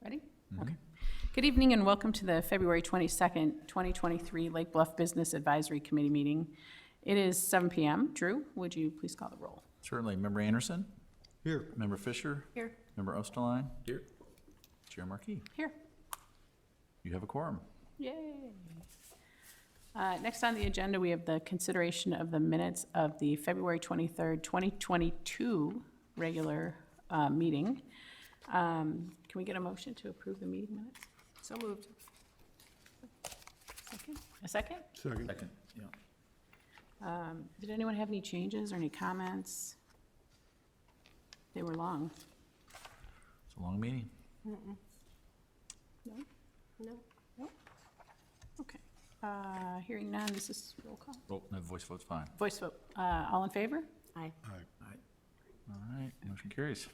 Ready? Okay. Good evening and welcome to the February 22nd, 2023 Lake Bluff Business Advisory Committee meeting. It is 7 p.m. Drew, would you please call the roll? Certainly. Member Anderson? Here. Member Fisher? Here. Member Osterline? Here. Chair Markey? Here. You have a quorum. Yay. Next on the agenda, we have the consideration of the minutes of the February 23rd, 2022 regular meeting. Can we get a motion to approve the meeting minutes? So moved. Second? A second? Second. Second. Yeah. Did anyone have any changes or any comments? They were long. It's a long meeting. No? No. No? Okay. Hearing none, this is roll call. Oh, no, voice vote's fine. Voice vote. All in favor? Aye. All right, motion carries.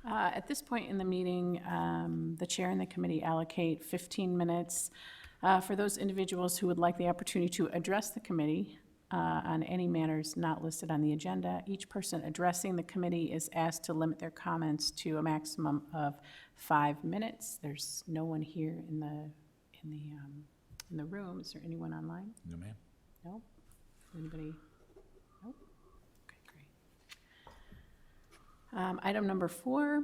At this point in the meeting, the chair and the committee allocate 15 minutes for those individuals who would like the opportunity to address the committee on any matters not listed on the agenda. Each person addressing the committee is asked to limit their comments to a maximum of 5 minutes. There's no one here in the room. Is there anyone online? No, ma'am. No? Anybody? No? Okay, great. Item number 4,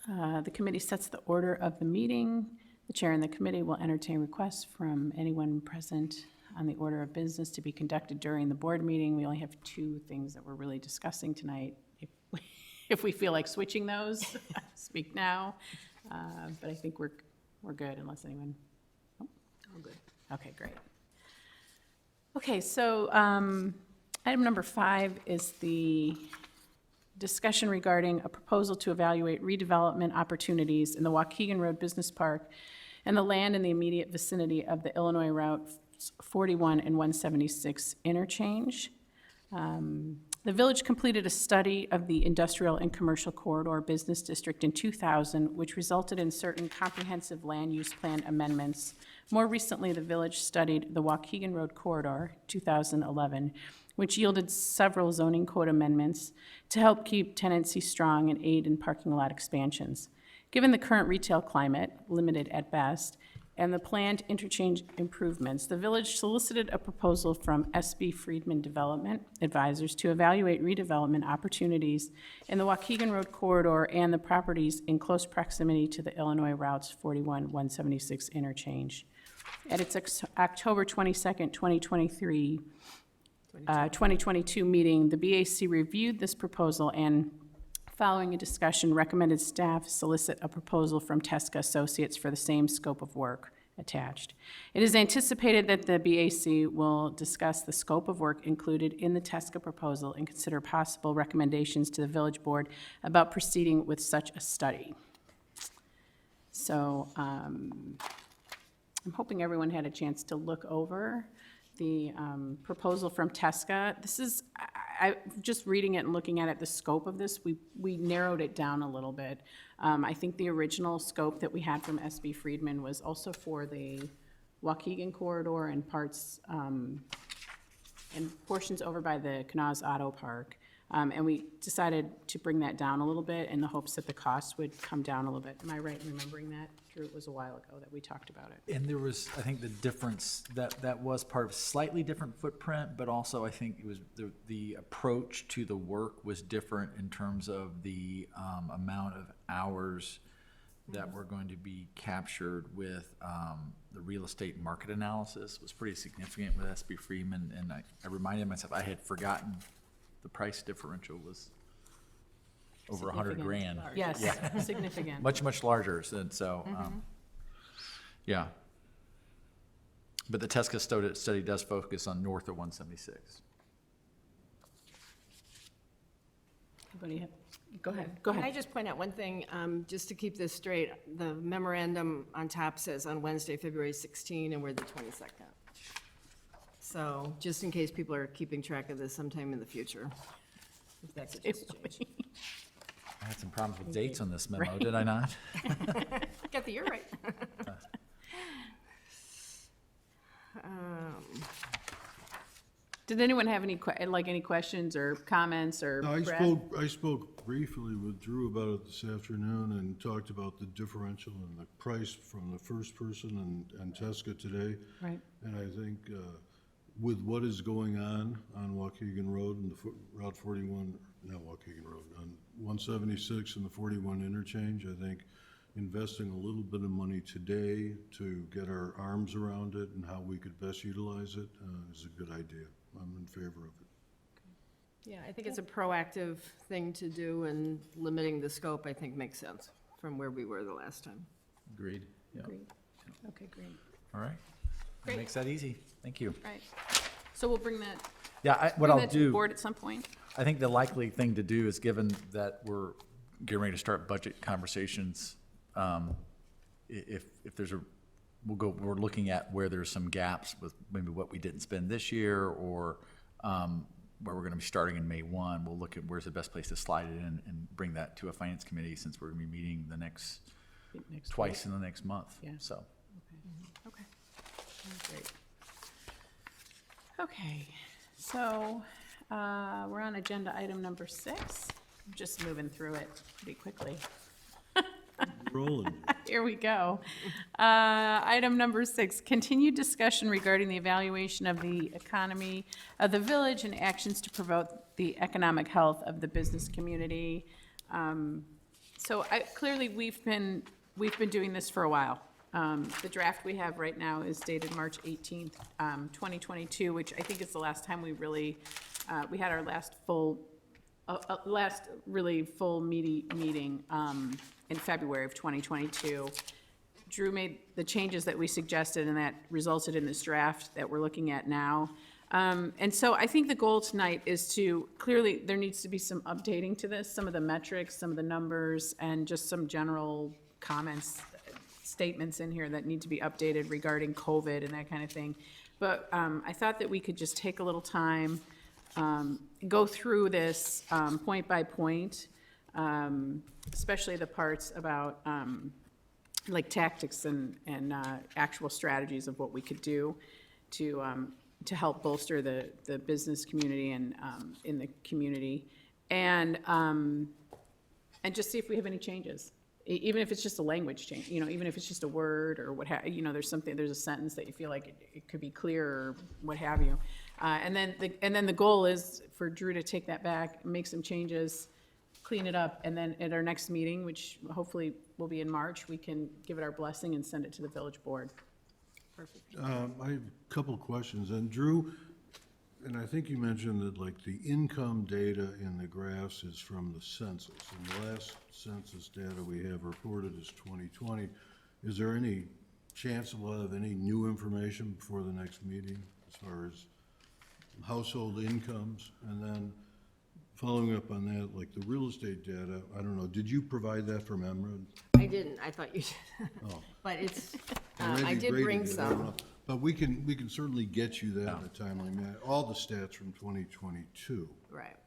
the committee sets the order of the meeting. The chair and the committee will entertain requests from anyone present on the order of business to be conducted during the board meeting. We only have 2 things that we're really discussing tonight. If we feel like switching those, speak now. But I think we're good unless anyone. Oh, All good. okay, great. Okay, so item number 5 is the discussion regarding a proposal to evaluate redevelopment opportunities in the Waukegan Road Business Park and the land in the immediate vicinity of the Illinois Route 41 and 176 interchange. The village completed a study of the industrial and commercial corridor business district in 2000, which resulted in certain comprehensive land use plan amendments. More recently, the village studied the Waukegan Road Corridor, 2011, which yielded several zoning code amendments to help keep tenancy strong and aid in parking lot expansions. Given the current retail climate, limited at best, and the planned interchange improvements, the village solicited a proposal from SB Friedman Development Advisors to evaluate redevelopment opportunities in the Waukegan Road Corridor and the properties in close proximity to the Illinois Routes 41, 176 interchange. At its October 22nd, 2022 meeting, the BAC reviewed this proposal and, following a discussion, recommended staff solicit a proposal from Tesca Associates for the same scope of work attached. It is anticipated that the BAC will discuss the scope of work included in the Tesca proposal and consider possible recommendations to the village board about proceeding with such a study. So I'm hoping everyone had a chance to look over the proposal from Tesca. This is, I just reading it and looking at it, the scope of this, we narrowed it down a little bit. I think the original scope that we had from SB Friedman was also for the Waukegan corridor and parts, and portions over by the Knaz Auto Park. And we decided to bring that down a little bit in the hopes that the cost would come down a little bit. Am I right in remembering that? Drew, it was a while ago that we talked about it. And there was, I think the difference, that was part of a slightly different footprint, but also I think it was the approach to the work was different in terms of the amount of hours that were going to be captured with the real estate market analysis was pretty significant with SB Freeman. And I reminded myself, I had forgotten the price differential was over 100 grand. Yes, Yeah. significant. Much larger, and so, yeah. But the Tesca study does focus on north of 176. Anybody have, go ahead. Can I just point out one thing, just to keep this straight? The memorandum on top says on Wednesday, February 16, and we're the 22nd. So just in case people are keeping track of this sometime in the future. If that's a change. I had some problems with dates on this memo, did I not? Got the year right. Did anyone have any questions or comments or No, Brad? I spoke briefly with Drew about it this afternoon and talked about the differential in the price from the first person and Tesca today. Right. And I think with what is going on Waukegan Road and Route 41, not Waukegan Road, on 176 and the 41 interchange, I think investing a little bit of money today to get our arms around it and how we could best utilize it is a good idea. I'm in favor of it. Yeah, I think it's a proactive thing to do, and limiting the scope, I think, makes sense from where we were the last time. Agreed. Yeah. Agreed. Okay, great. All right. Great. That makes that easy. Thank you. Right. So we'll bring that, Yeah, what bring I'll that to the do, board at some point. I think the likely thing to do is, given that we're getting ready to start budget conversations, if there's we're looking at where there's some gaps with maybe what we didn't spend this year, or where we're gonna be starting in May 1, we'll look at where's the best place to slide it in and bring that to a finance committee, since we're gonna be meeting the next, twice in the next month, Yeah. so. Okay. Great. Okay, so we're on agenda item number 6. I'm just moving through it pretty quickly. Rolling. Here we go. Item number 6, continued discussion regarding the evaluation of the economy of the village and actions to promote the economic health of the business community. So clearly, we've been doing this for a while. The draft we have right now is dated March 18th, 2022, which I think is the last time we really, we had our last really full meeting in February of 2022. Drew made the changes that we suggested, and that resulted in this draft that we're looking at now. And so I think the goal tonight is to, clearly, there needs to be some updating to this, some of the metrics, some of the numbers, and just some general comments, statements in here that need to be updated regarding COVID and that kind of thing. But I thought that we could just take a little time, go through this point by point, especially the parts about like tactics and actual strategies of what we could do to help bolster the business community and in the community, and just see if we have any changes. Even if it's just a language change, even if it's just a word or there's a sentence that you feel like it could be clear or what have you. And then the goal is for Drew to take that back, make some changes, clean it up, and then at our next meeting, which hopefully will be in March, we can give it our blessing and send it to the village board. Perfect. I have a couple of questions. And Drew, and I think you mentioned that like the income data in the graphs is from the census. And the last census data we have reported is 2020. Is there any chance we'll have any new information before the next meeting as far as household incomes? And then following up on that, like the real estate data, I don't know, did you provide that from Emerald? I didn't, I thought you did. Oh. But it's, Or I maybe did Grady bring did, I don't some. know. But we can certainly get you that in a timely manner, all the stats from 2022, Right.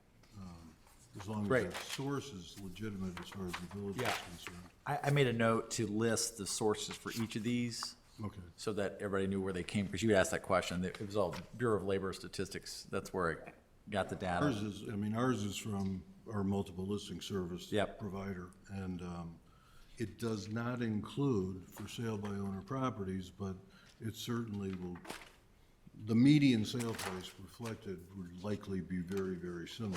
as long as Great. that source is legitimate as far as the village Yeah. is concerned. I made a note to list the sources for each of these, Okay. so that everybody knew where they came, because you asked that question. It was all Bureau of Labor Statistics. That's where I got the data. Ours is from our multiple listing service Yep. provider, and it does not include for sale by owner properties, but it certainly will, the median sale price reflected would likely be very, very similar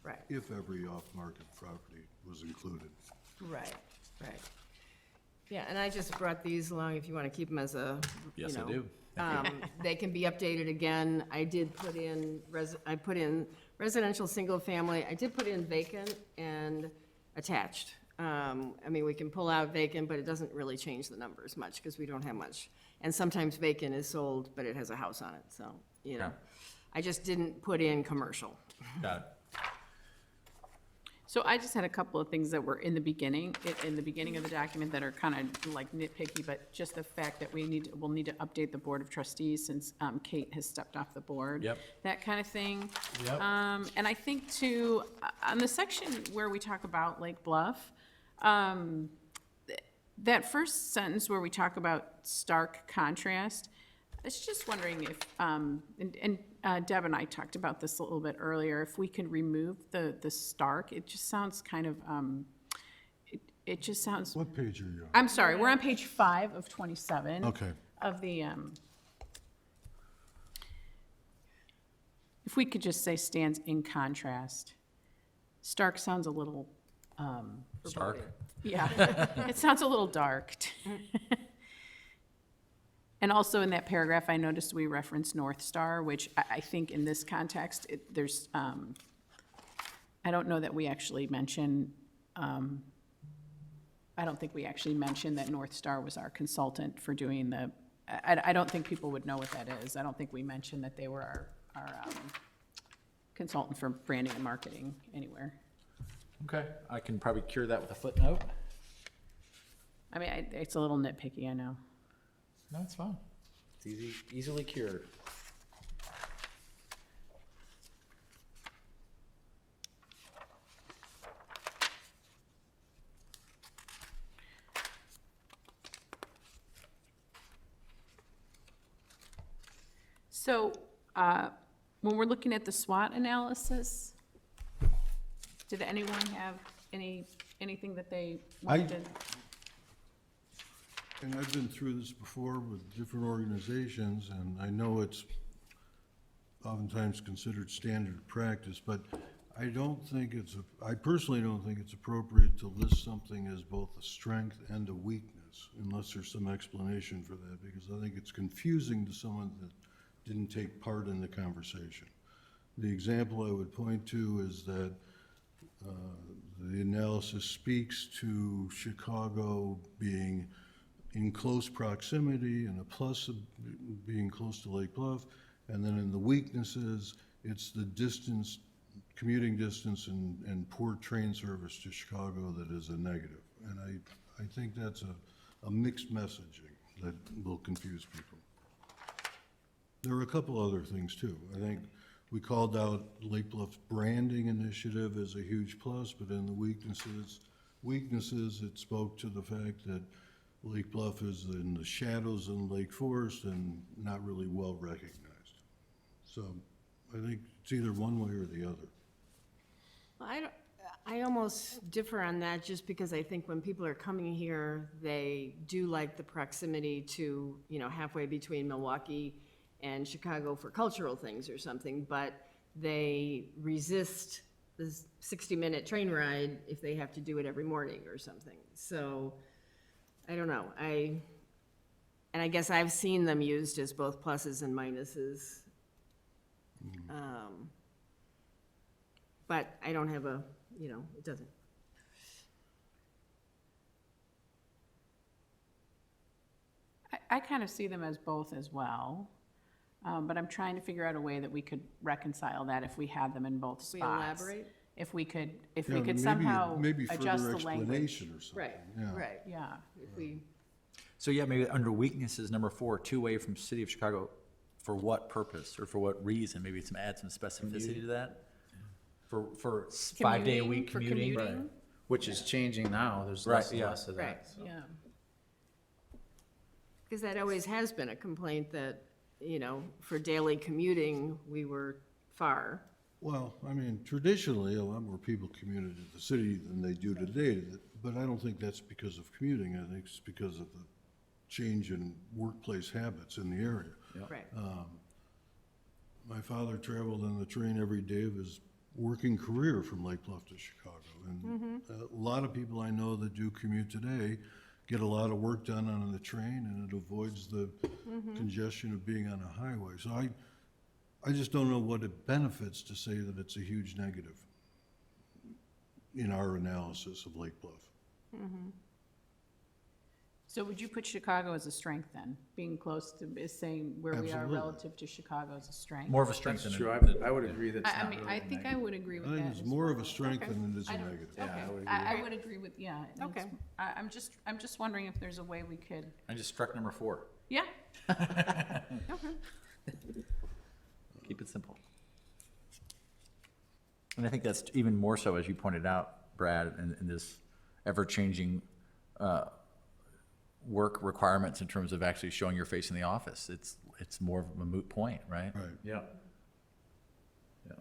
Right, if every off-market property was included. right. Yeah, and I just brought these along if you want to keep them as a, you Yes, I know, do. They can be updated again. I did put in, I put in residential, single family. I did put in vacant and attached. We can pull out vacant, but it doesn't really change the numbers much because we don't have much. And sometimes vacant is sold, but it has a house on it, so, Okay. I just didn't put in commercial. Got it. So I just had a couple of things that were in the beginning of the document that are kind of like nitpicky, but just the fact that we'll need to update the Board of Trustees since Kate has stepped off the board. Yep. That kind of thing. Yep. And I think too, on the section where we talk about Lake Bluff, that first sentence where we talk about stark contrast, was just wondering if, Deb and I talked about this a little bit earlier, if we could remove the Stark, it just sounds kind of, it just sounds, What page are you on? I'm sorry, we're on page 5 of 27. Okay. Of the, if we could just say stands in contrast. Stark sounds a little, Stark? yeah, it sounds a little dark. And also in that paragraph, I noticed we referenced North Star, which I think in this context, there's, I don't know that we actually mention, I don't think we actually mentioned that North Star was our consultant for doing the, I don't think people would know what that is. I don't think we mentioned that they were our consultant for branding and marketing anywhere. Okay, I can probably cure that with a footnote. I mean, it's a little nitpicky, I know. No, it's fine. It's easily cured. So, when we're looking at the SWOT analysis, did anyone have anything that they wanted to? And I've been through this before with different organizations, and I know it's oftentimes considered standard practice, but I don't think I personally don't think it's appropriate to list something as both a strength and a weakness, unless there's some explanation for that, because I think it's confusing to someone that didn't take part in the conversation. The example I would point to is that the analysis speaks to Chicago being in close proximity and a plus of being close to Lake Bluff, and then in the weaknesses, it's the distance, commuting distance and poor train service to Chicago that is a negative. And I think that's a mixed messaging that will confuse people. There are a couple other things too. I think we called out Lake Bluff's branding initiative as a huge plus, but in the weaknesses, it spoke to the fact that Lake Bluff is in the shadows in Lake Forest and not really well recognized. So I think it's either one way or the other. Well, I almost differ on that just because I think when people are coming here, they do like the proximity to, halfway between Milwaukee and Chicago for cultural things or something, but they resist the 60-minute train ride if they have to do it every morning or something. So I don't know. And I guess I've seen them used as both pluses and minuses. But I don't have it doesn't. I kind of see them as both as well, but I'm trying to figure out a way that we could reconcile that if we had them in both spots. We elaborate? If we could Yeah, somehow maybe adjust further the language. explanation or something. Right, Yeah. right. Yeah. If we, So yeah, maybe under weaknesses, number 4, two-way from City of Chicago, for what purpose or for what reason? Maybe add some specificity to that? For 5-day-a-week For commuting? commuting? Which is changing now, there's Right, less and yeah. less of Right. that. so. Yeah. because that always has been a complaint that, for daily commuting, we were far. Well, I mean, traditionally, a lot more people commuted to the city than they do today, but I don't think that's because of commuting. I think it's because of the change in workplace habits in the area. Right. My father traveled on the train every day of his working career from Lake Bluff to Chicago. And a lot of people I know that do commute today get a lot of work done on the train, and it avoids the congestion of being on a highway. So I just don't know what it benefits to say that it's a huge negative in our analysis of Lake Bluff. So would you put Chicago as a strength then? Being close to, is saying where we are Absolutely. relative to Chicago as a strength? More of a strength That's than a true, I would agree that's I not mean, really I a think I negative. would agree with I that. think it's as more of well. a strength Okay. than it is a I don't- negative. Yeah, Okay. I would agree. I would agree with, yeah. and Okay. it's- I'm just wondering if there's a way we could, I just struck number 4. yeah. Keep it simple. And I think that's even more so, as you pointed out, Brad, in this ever-changing work requirements in terms of actually showing your face in the office. It's more of a moot point, right? Right. Yeah. Yeah.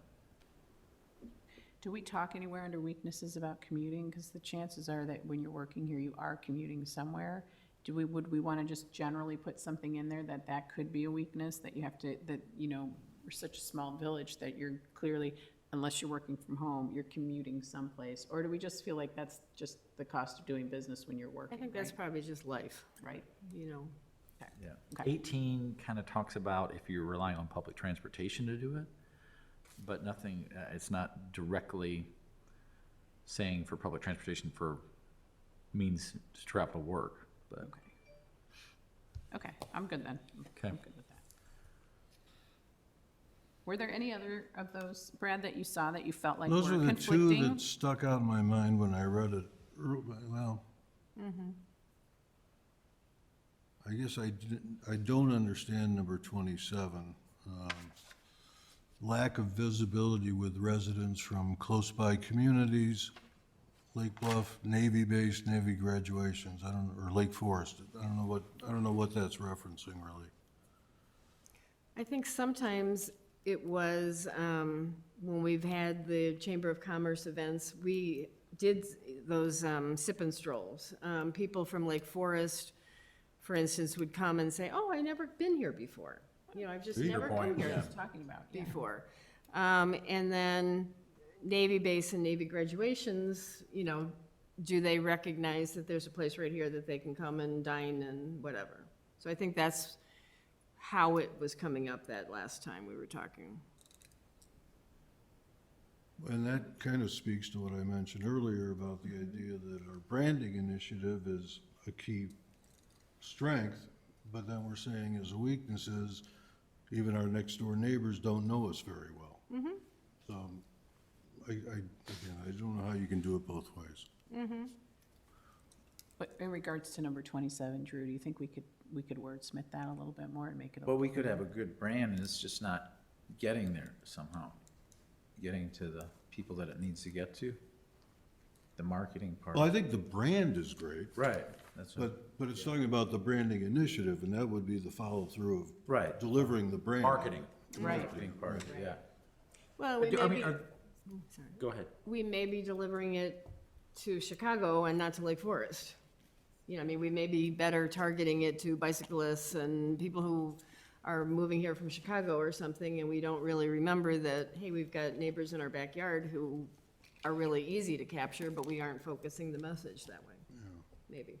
Do we talk anywhere under weaknesses about commuting? Because the chances are that when you're working here, you are commuting somewhere. Would we want to just generally put something in there that could be a weakness, that you have to, that, you know, we're such a small village that you're clearly, unless you're working from home, you're commuting someplace? Or do we just feel like that's just the cost of doing business when you're I working, think that's right? probably just life, Right. you know. Yeah. Okay. 18 kind of talks about if you're relying on public transportation to do it, but nothing, it's not directly saying for public transportation for means to travel to work, but. Okay. Okay, I'm good then. Okay. I'm good with that. Were there any other of those, Brad, that you saw that you felt like were Those are the conflicting? two that stuck out in my mind when I read it. Well, I guess I don't understand number 27. Lack of visibility with residents from close-by communities, Lake Bluff, Navy base, Navy graduations, or Lake Forest. I don't know what that's referencing really. I think sometimes it was, when we've had the Chamber of Commerce events, we did those sip and strolls. People from Lake Forest, for instance, would come and say, oh, I've never been here before. You know, I've just never come point, here yeah. I was talking about, yeah. before. And then Navy base and Navy graduations, you know, do they recognize that there's a place right here that they can come and dine and whatever? So I think that's how it was coming up that last time we were talking. And that kind of speaks to what I mentioned earlier about the idea that our branding initiative is a key strength, but then we're saying as a weakness is even our next door neighbors don't know us very well. So again, I don't know how you can do it both ways. But in regards to number 27, Drew, do you think we could wordsmith that a little bit more and make it? But we could have a good brand, and it's just not getting there somehow. Getting to the people that it needs to get to. The marketing part. Well, I think the brand is great, Right, that's what, but it's talking about the branding initiative, and that would be the follow-through of right, delivering the brand. Marketing. Right. marketing part, yeah. Well, we I may mean, be, sorry. Go ahead. We may be delivering it to Chicago and not to Lake Forest. You know, I mean, we may be better targeting it to bicyclists and people who are moving here from Chicago or something, and we don't really remember that, hey, we've got neighbors in our backyard who are really easy to capture, but we aren't focusing the message that way. Maybe.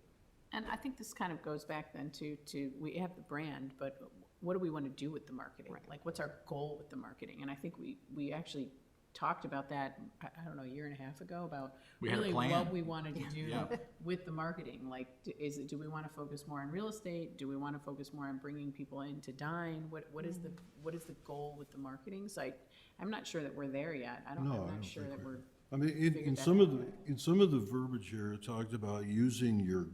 And I think this kind of goes back then to, we have the brand, but what do we want to do with the marketing? Like, what's our goal with the marketing? And I think we actually talked about that, I don't know, a year and a half ago, about We had a really plan. what we wanted to do Yeah. with the marketing. Like, do we want to focus more on real estate? Do we want to focus more on bringing people in to dine? What is the goal with the marketing? So I'm not sure that we're there yet. I'm No, I not don't sure think that we we're. I mean, in figured that some of out the, yet. in some of the verbiage here, it talked about using your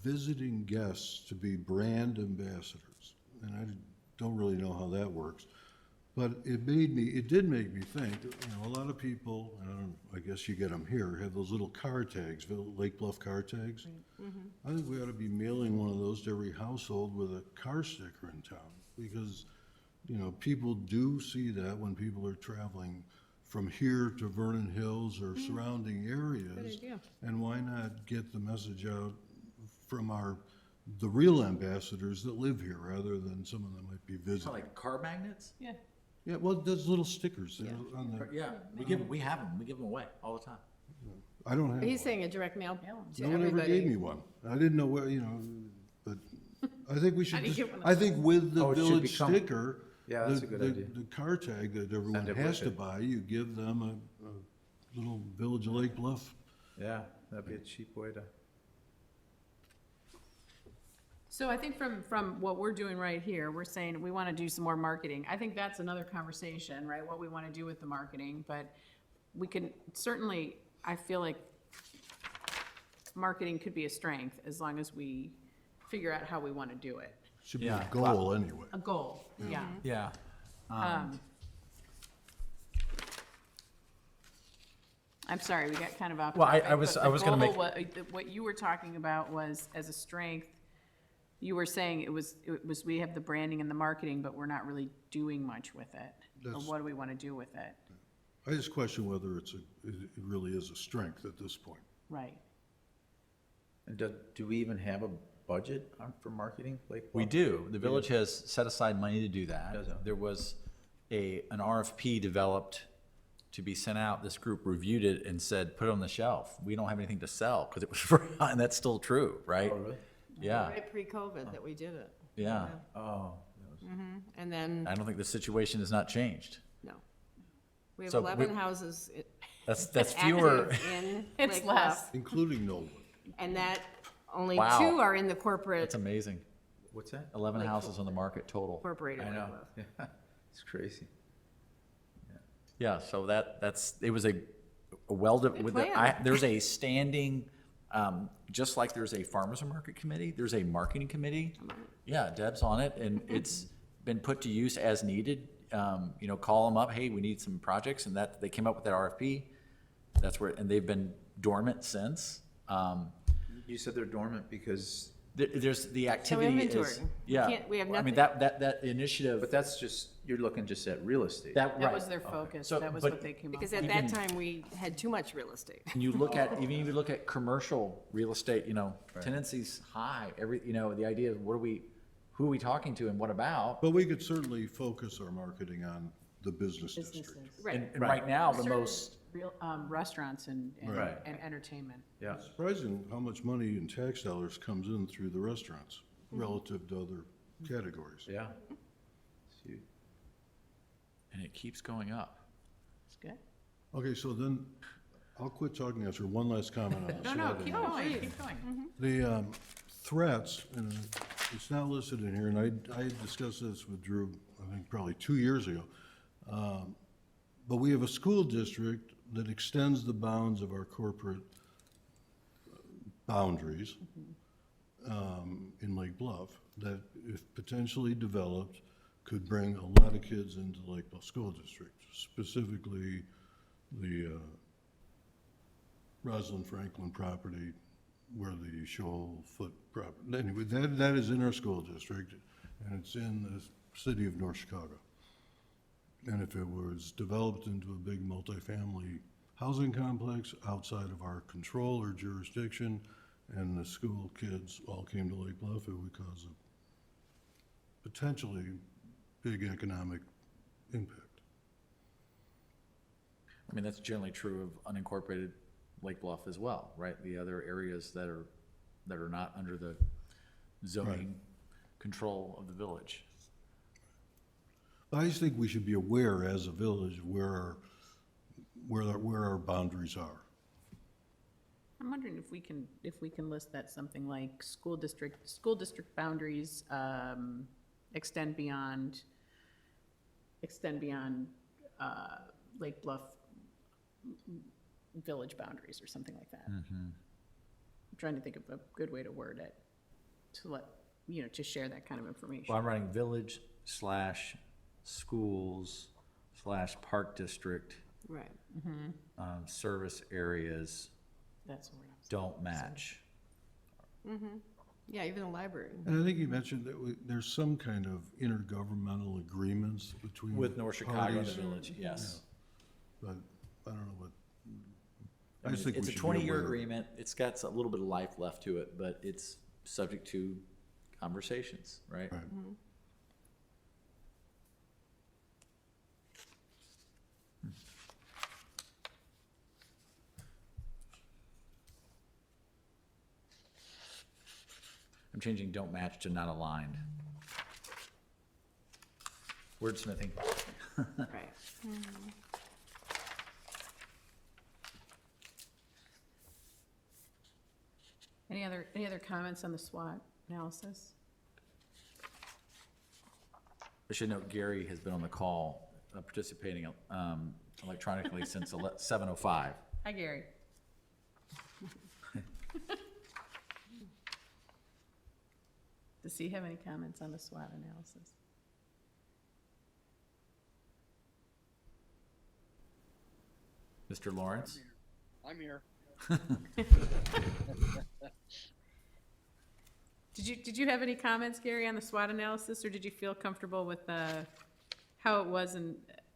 visiting guests to be brand ambassadors. And I don't really know how that works. But it did make me think, you know, a lot of people, I guess you get them here, have those little car tags, Lake Bluff car tags. I think we ought to be mailing one of those to every household with a car sticker in town. Because, you know, people do see that when people are traveling from here to Vernon Hills or surrounding areas. idea. And why not get the message out from the real ambassadors that live here, rather than someone that might be So visiting? like car magnets? Yeah. Yeah, well, there's little stickers there on the, Yeah, we have them, we give them away all the time. I don't have But he's one. saying a direct mail Mail 'em. to No one ever gave everybody. me one. I didn't know where, you know, but I think we should do you just, get one of I think with the Oh, it should village become- sticker, Yeah, that's a good idea. the car tag that everyone Send it has with to it. buy, you give them a little Village of Lake Bluff. Yeah, that'd be a cheap way to. So I think from what we're doing right here, we're saying we want to do some more marketing. I think that's another conversation, right? What we want to do with the marketing, but we can certainly, I feel like marketing could be a strength as long as we figure out how we want to do it. Should be a Yeah. goal anyway. A goal, yeah. Yeah. I'm sorry, we got kind of off. Well, I topic, was- but I was gonna the make- goal, what you were talking about was as a strength, You were saying it was, we have the branding and the marketing, but we're not really doing much with it. Or That's- what do we want to do with it? I just question whether it really is a strength at this point. Right. And do we even have a budget for marketing? Like We do. The village has set aside money to do that. Does it? There was an RFP developed to be sent out. This group reviewed it and said, put it on the shelf. We don't have anything to sell because it was for, and that's still true, right? Oh, really? Yeah, Right pre-COVID that we did it. yeah. Oh, And then, I don't think the situation has not changed. no. We have So 11 houses That's fewer. active in It's Lake less. Bluff, Including Nolan. and that, only Wow. 2 are in the corporate That's amazing. what's that? 11 houses on the market total. incorporated I Lake know, Bluff. yeah, it's crazy. Yeah, so it was a well, with plan. there's a standing, just like there's a farmers market committee, there's a marketing committee. Yeah, Deb's on it, and it's been put to use as needed. You know, call them up, hey, we need some projects, and that, they came up with that RFP. That's where, and they've been dormant since. You said they're dormant because, There's, the activity inventory. is, We yeah. can't- we have I mean, nothing. that initiative, but that's just, you're looking just at real estate. that, That right. was their focus. So, That was but- what they came up with. Because at that time, we had too much real estate. And you look at, even if you look at commercial real estate, you know, tenancy's high, you know, the idea of who are we talking to and what about? But we could certainly focus our marketing on the business district. Businesses. Right. And right now, the Certain most, Real, restaurants and Right. entertainment. Yeah, Surprising how much money in tax dollars comes in through the restaurants relative to other categories. yeah. It's huge. and it keeps going up. It's good. Okay, so then, I'll quit talking after one last comment on this. No, no, keep going, keep going. The threats, and it's not listed in here, and I discussed this with Drew, I think probably 2 years ago. But we have a school district that extends the bounds of our corporate boundaries in Lake Bluff, that if potentially developed, could bring a lot of kids into Lake Bluff School District, specifically the Rosalind Franklin property where the Shoal Foot property, anyway, that is in our school district, and it's in the city of North Chicago. And if it was developed into a big multifamily housing complex outside of our control or jurisdiction, and the school kids all came to Lake Bluff, it would cause a potentially big economic impact. I mean, that's generally true of unincorporated Lake Bluff as well, right? The other areas that are not under the zoning control of the village. I just think we should be aware as a village where our boundaries are. I'm wondering if we can list that something like school district boundaries, extend beyond, Lake Bluff village boundaries or something like that. I'm trying to think of a good way to word it, to let, to share that kind of information. Well, I'm writing village / schools / park district, Right. service areas That's the word I was don't match. Yeah, even the library. And I think you mentioned that there's some kind of intergovernmental agreements between With North Chicago and the parties, village, yes. but I don't know what. I mean, just think it's we a should be 20-year aware. agreement. It's got a little bit of life left to it, but it's subject to conversations, right? Right. I'm changing don't match to not aligned. Wordsmithing. Right. Any other comments on the SWOT analysis? I should note Gary has been on the call, participating electronically since 7:05. Hi, Gary. Does he have any comments on the SWOT analysis? Mr. Lawrence? I'm here. Did you have any comments, Gary, on the SWOT analysis, or did you feel comfortable with how it was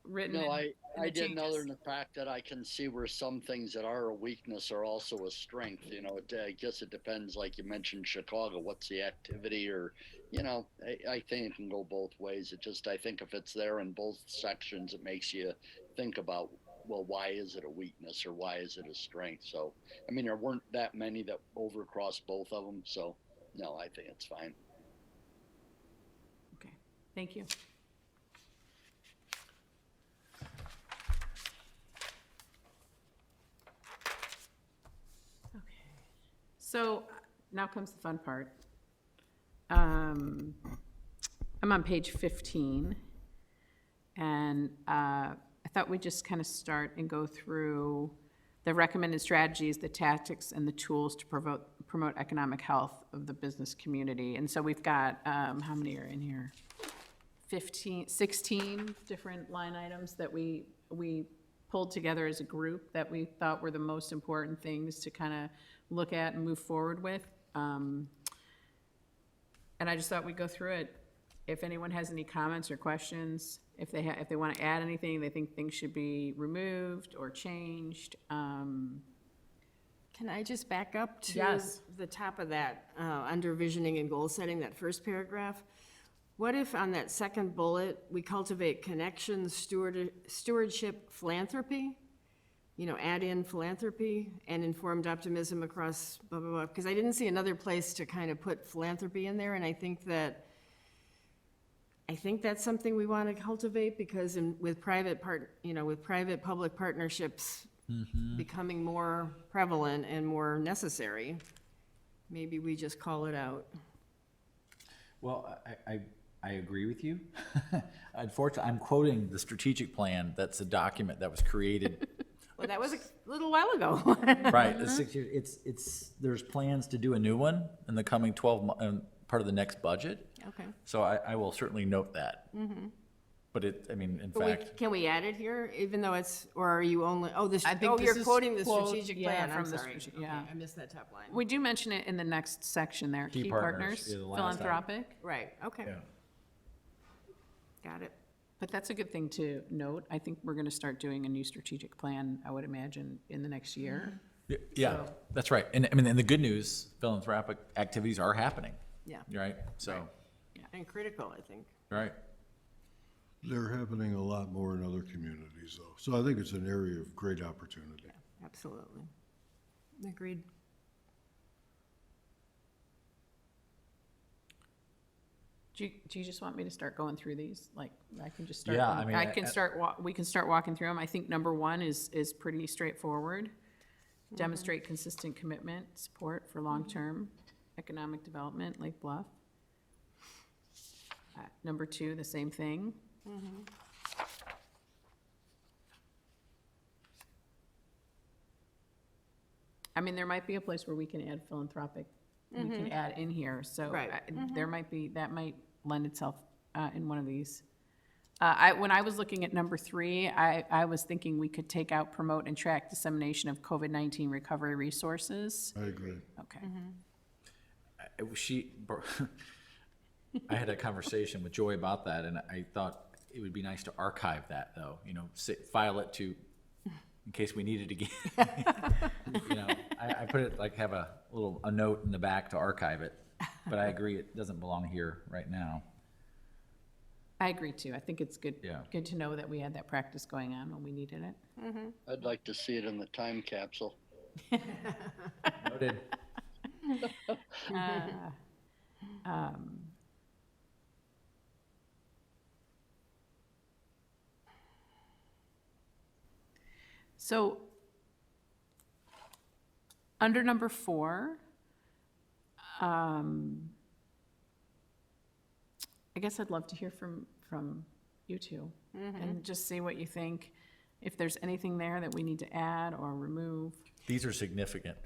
written? No, and I the didn't, other changes? than the fact that I can see where some things that are a weakness are also a strength. You know, I guess it depends, like you mentioned, Chicago, what's the activity, or, you know, I think it can go both ways. I think if it's there in both sections, it makes you think about, well, why is it a weakness or why is it a strength? So, I mean, there weren't that many that overcrossed both of them. So, no, I think it's fine. Okay, thank you. Okay, so now comes the fun part. I'm on page 15, and I thought we'd just kind of start and go through the recommended strategies, the tactics, and the tools to promote economic health of the business community. And so we've got, how many are in here? 16 different line items that we pulled together as a group that we thought were the most important things to kind of look at and move forward with. And I just thought we'd go through it. If anyone has any comments or questions, if they want to add anything, they think things should be removed or changed. Can I just back up to Yes. the top of that, under visioning and goal setting, that first paragraph? What if on that second bullet, we cultivate connections, stewardship, philanthropy? You know, add in philanthropy and informed optimism across blah, blah, blah. Because I didn't see another place to kind of put philanthropy in there, and I think that's something we want to cultivate, because with private-public partnerships becoming more prevalent and more necessary, maybe we just call it out. Well, I agree with you. Unfortunately, I'm quoting the strategic plan. That's a document that was created. Well, that was a little while ago. Right, it's 6 years. There's plans to do a new one in the coming 12 months, part of the next budget. Okay. So I will certainly note that. But in fact, Can we add it here, even though or are you only, I think you're this is quoting the quote- strategic yeah, plan, I'm from the sorry. strate- Okay, yeah. I missed that top line. We do mention it in the next section there, Key key partners, partners, yeah, the last item. philanthropic. Right, okay, yeah. got it. But that's a good thing to note. I think we're gonna start doing a new strategic plan, I would imagine, in the next year. Yeah, that's right. And and the good news, philanthropic activities are happening, Yeah, right? So, and critical, I think. right. They're happening a lot more in other communities, though. So I think it's an area of great opportunity. Absolutely. Agreed. Do you just want me to start going through these? Like, I can just start? Yeah, I mean, we can start walking through them. I think number one is pretty straightforward. Demonstrate consistent commitment, support for long-term economic development, Lake Bluff. Number two, the same thing. I mean, there might be a place where we can add philanthropic, we can add in here, so Right. there might be, that might lend itself in one of these. When I was looking at number three, I was thinking we could take out promote and track dissemination of COVID-19 recovery resources. I agree. Okay. I had a conversation with Joy about that, and I thought it would be nice to archive that, though, file it to, in case we need it again. I put it, like, have a note in the back to archive it, but I agree, it doesn't belong here right now. I agree too. I think it's good, Yeah. good to know that we had that practice going on when we needed it. I'd like to see it in the time capsule. Noted. So, under number four, I guess I'd love to hear from you two and just see what you think. If there's anything there that we need to add or remove. These are significant.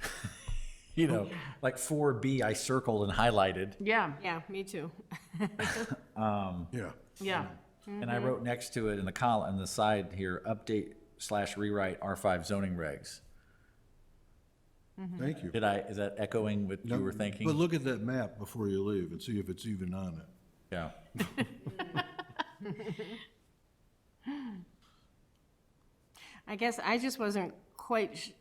Like 4B, I circled and highlighted, Yeah, Yeah, me too. Yeah. yeah. and I wrote next to it in the column, on the side here, update/rewrite R5 zoning regs. Thank you. Is that echoing what you were thinking? But look at that map before you leave and see if it's even on it. Yeah. I guess I just wasn't quite,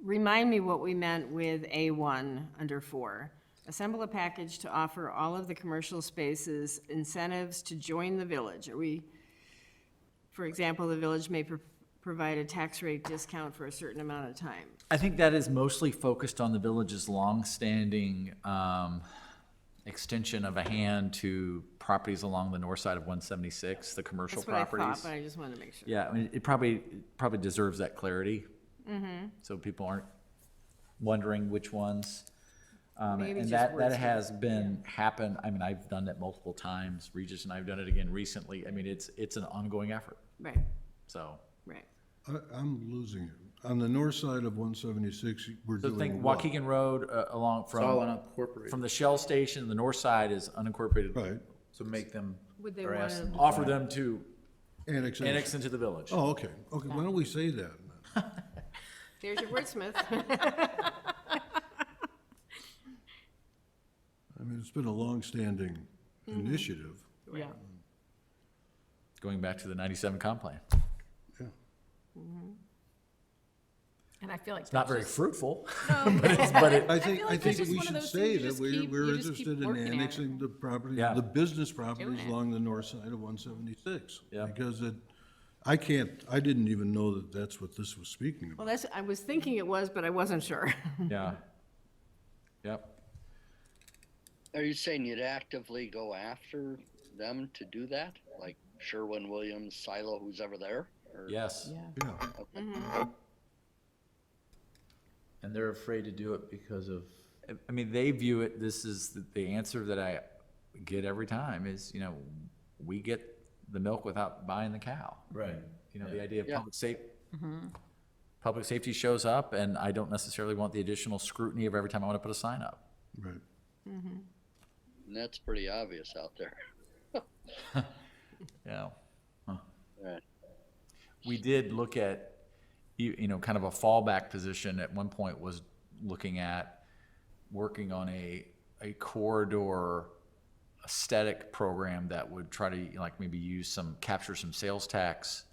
remind me what we meant with A1 under 4. Assemble a package to offer all of the commercial spaces incentives to join the village. Are we, for example, the village may provide a tax rate discount for a certain amount of time. I think that is mostly focused on the village's longstanding extension of a hand to properties along the north side of 176, the commercial That's what I properties. thought, but I just wanted to make sure. Yeah, I mean, it probably deserves that clarity. So people aren't wondering which ones. Maybe And just that wordsmith, has been happened, I mean, I've done that multiple times. Regis and I have done it again recently. I mean, it's an ongoing effort, Right, so. right. I'm losing it. On the north side of 176, we're So think doing what? Waukegan Road along It's all from unincorporated, the Shell station, the north side is unincorporated. Right, so make them, Would they or want ask them to, to Offer find- them to annexation. annex into the village. Oh, okay, okay, why don't we say that? then? there's your wordsmith. I mean, it's been a long-standing initiative. Yeah. Going back to the 97 comp plan. Yeah. And I feel like It's not that's very just- fruitful. I feel like think that's just we one of should those say things you that just we're, keep- we're you just keep interested in working at it. annexing the property, Yeah. the business properties Doing it. along the north side of 176. Yeah. Because I didn't even know that that's what this was speaking Well, about. I was thinking it was, but I wasn't sure. Yeah. Yep. Are you saying you'd actively go after them to do that? Like Sherwin Williams, Silo, who's ever there? Or- Yes. Yeah. Yeah, and they're afraid to do it because of, I mean, they view it, this is the answer that I get every time is, we get the milk without buying the cow. right, The Yeah. idea of Yeah. public safety shows up and I don't necessarily want the additional scrutiny of every time I want to put a sign up. right. And that's pretty obvious out there. Yeah. Right. We did look at, kind of a fallback position at one point was looking at working on a corridor aesthetic program that would try to like maybe capture some sales tax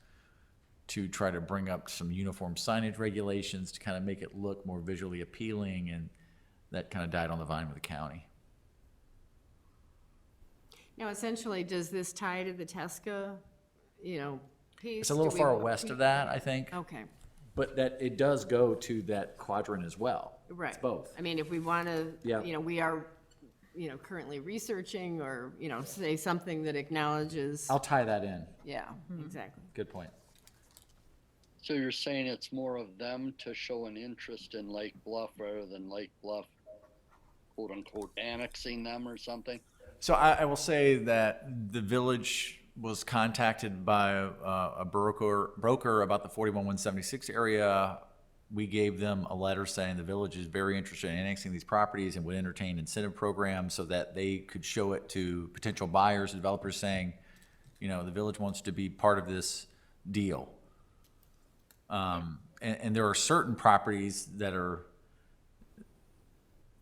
to try to bring up some uniform signage regulations to kind of make it look more visually appealing, and that kind of died on the vine with the county. Now, essentially, does this tie to the Tesca, piece? It's a little Do we far want- west of that, I think, Okay, but that it does go to that quadrant as well. right. It's both. I mean, if we want to, Yeah. we are, currently researching or, say something that acknowledges, I'll tie that in. yeah, exactly. Good point. So you're saying it's more of them to show an interest in Lake Bluff rather than Lake Bluff, quote unquote, annexing them or something? So I will say that the village was contacted by a broker about the 41176 area. We gave them a letter saying the village is very interested in annexing these properties and would entertain incentive programs so that they could show it to potential buyers and developers saying, the village wants to be part of this deal. And there are certain properties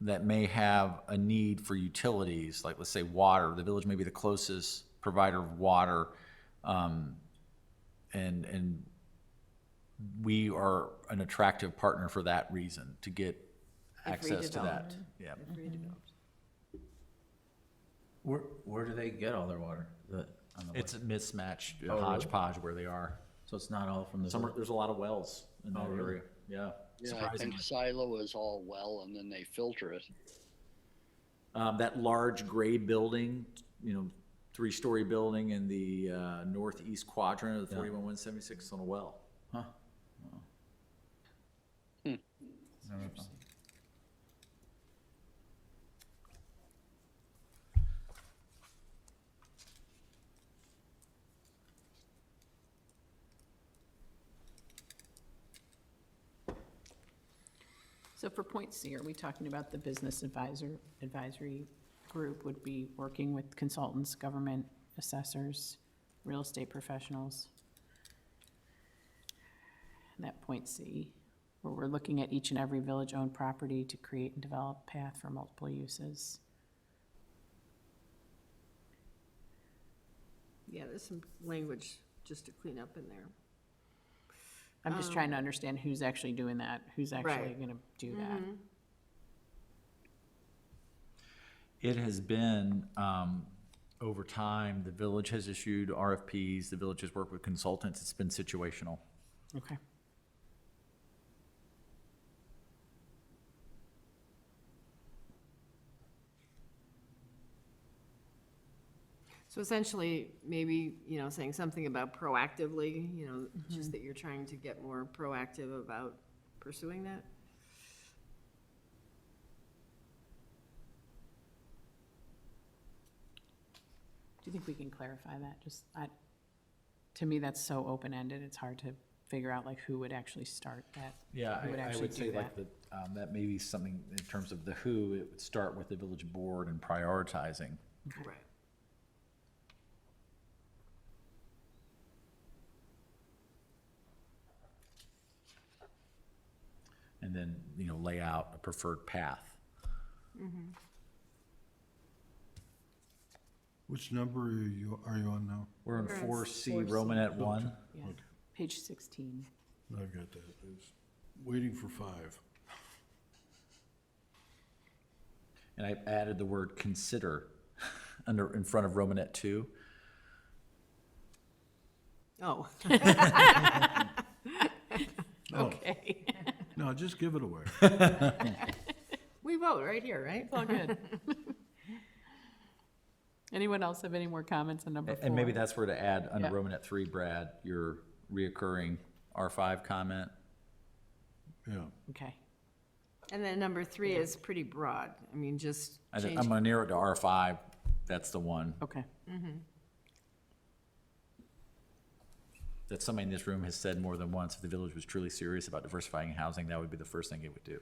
that may have a need for utilities, like let's say water. The village may be the closest provider of water, and we are an attractive partner for that reason, to get access to that. Yeah. where do they get all their water? On the It's a mismatched Oh, really? hodgepodge where they are. So it's not all from the. There's a lot of wells in that really? area. Yeah. Yeah, I Surprisingly. think Silo is all well and then they filter it. That large gray building, 3-story building in the northeast quadrant of the 41176 on a well. Huh. So for point C, are we talking about the business advisory group would be working with consultants, government assessors, real estate professionals? That point C. where we're looking at each and every village-owned property to create and develop a path for multiple uses. Yeah, there's some language just to clean up in there. I'm just trying to understand who's actually doing that, who's actually Right. gonna do that. It has been, over time, the village has issued RFPs, the village has worked with consultants, it's been situational. Okay. So essentially, maybe, saying something about proactively, just that you're trying to get more proactive about pursuing that? Do you think we can clarify that? Just, to me, that's so open-ended, it's hard to figure out like who would actually start that. Yeah, Who would I actually would do say like that? that may be something in terms of the who, it would start with the village board and prioritizing. Right. And then, lay out a preferred path. Which number are you on now? We're in We're in 4C, 4C. Romanet 1. Yeah, page 16. I've got that. I was waiting for 5. And I added the word consider in front of Romanet 2. Oh, Okay. No, just give it away. we vote right here, right? It's all good. Anyone else have any more comments on number 4? And maybe that's where to add under Yeah. Romanet 3, Brad, your reoccurring R5 comment. Yeah. Okay. And then number 3 is pretty broad. I mean, just I'm change. gonna narrow it to R5, that's the one. Okay. That somebody in this room has said more than once, if the village was truly serious about diversifying housing, that would be the first thing it would do.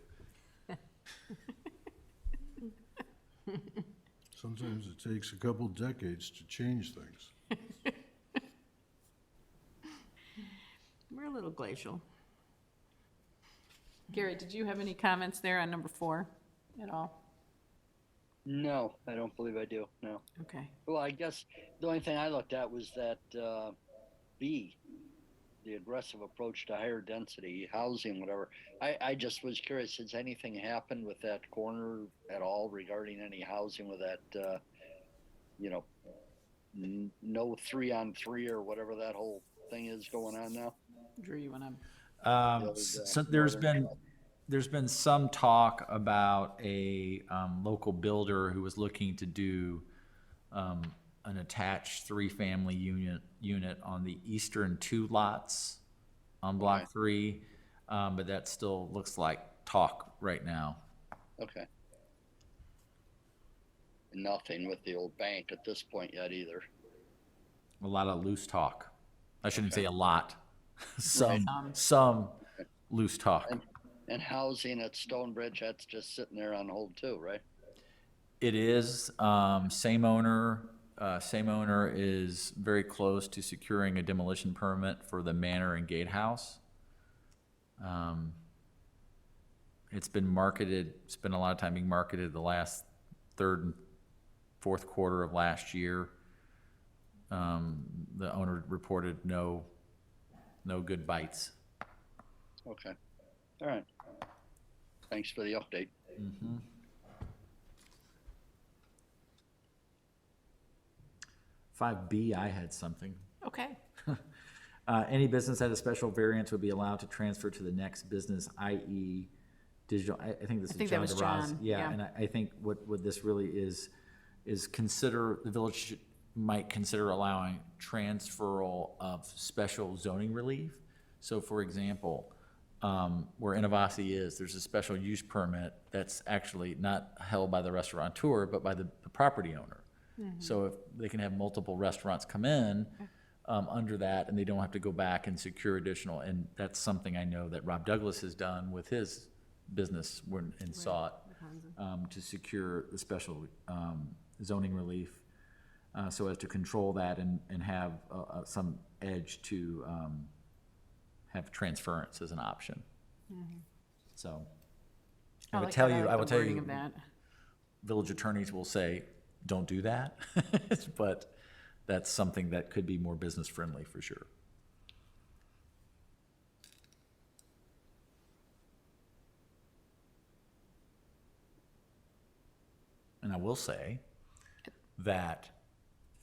Sometimes it takes a couple decades to change things. We're a little glacial. Gary, did you have any comments there on number 4 at all? No, I don't believe I do, no. Okay. Well, I guess the only thing I looked at was that B, the aggressive approach to higher density housing, whatever. I just was curious, has anything happened with that corner at all regarding any housing with that, no 3-on-3 or whatever that whole thing is going on now? Drew, you want to? So there's been some talk about a local builder who was looking to do an attached 3-family unit on the eastern 2 lots on Block Right. 3, but that still looks like talk right now. Okay. Nothing with the old bank at this point yet either. A lot of loose talk. I shouldn't say a lot. Right. Some loose talk. And housing at Stonebridge, that's just sitting there on hold too, right? It is, same owner is very close to securing a demolition permit for the Manor and Gatehouse. It's been marketed, spent a lot of time being marketed the last 3rd and 4th quarter of last year. The owner reported no good bites. Okay. All right. Thanks for the update. 5B, I had something. Okay. Any business at a special variance would be allowed to transfer to the next business, i.e. digital, I think this I is think that John was DeRoz. John, Yeah, yeah. and I think what this really is consider, the village might consider allowing transferal of special zoning relief. So for example, where Innovasi is, there's a special use permit that's actually not held by the restaurateur, but by the property owner. So if they can have multiple restaurants come in under that, and they don't have to go back and secure additional, and that's something I know that Rob Douglas has done with his business and sought to secure the special zoning relief so as to control that and have some edge to have transference as an option. So I I would like tell that. you, like I will the tell wording you, of that. village attorneys will say, don't do that. But that's something that could be more business friendly for sure. And I will say that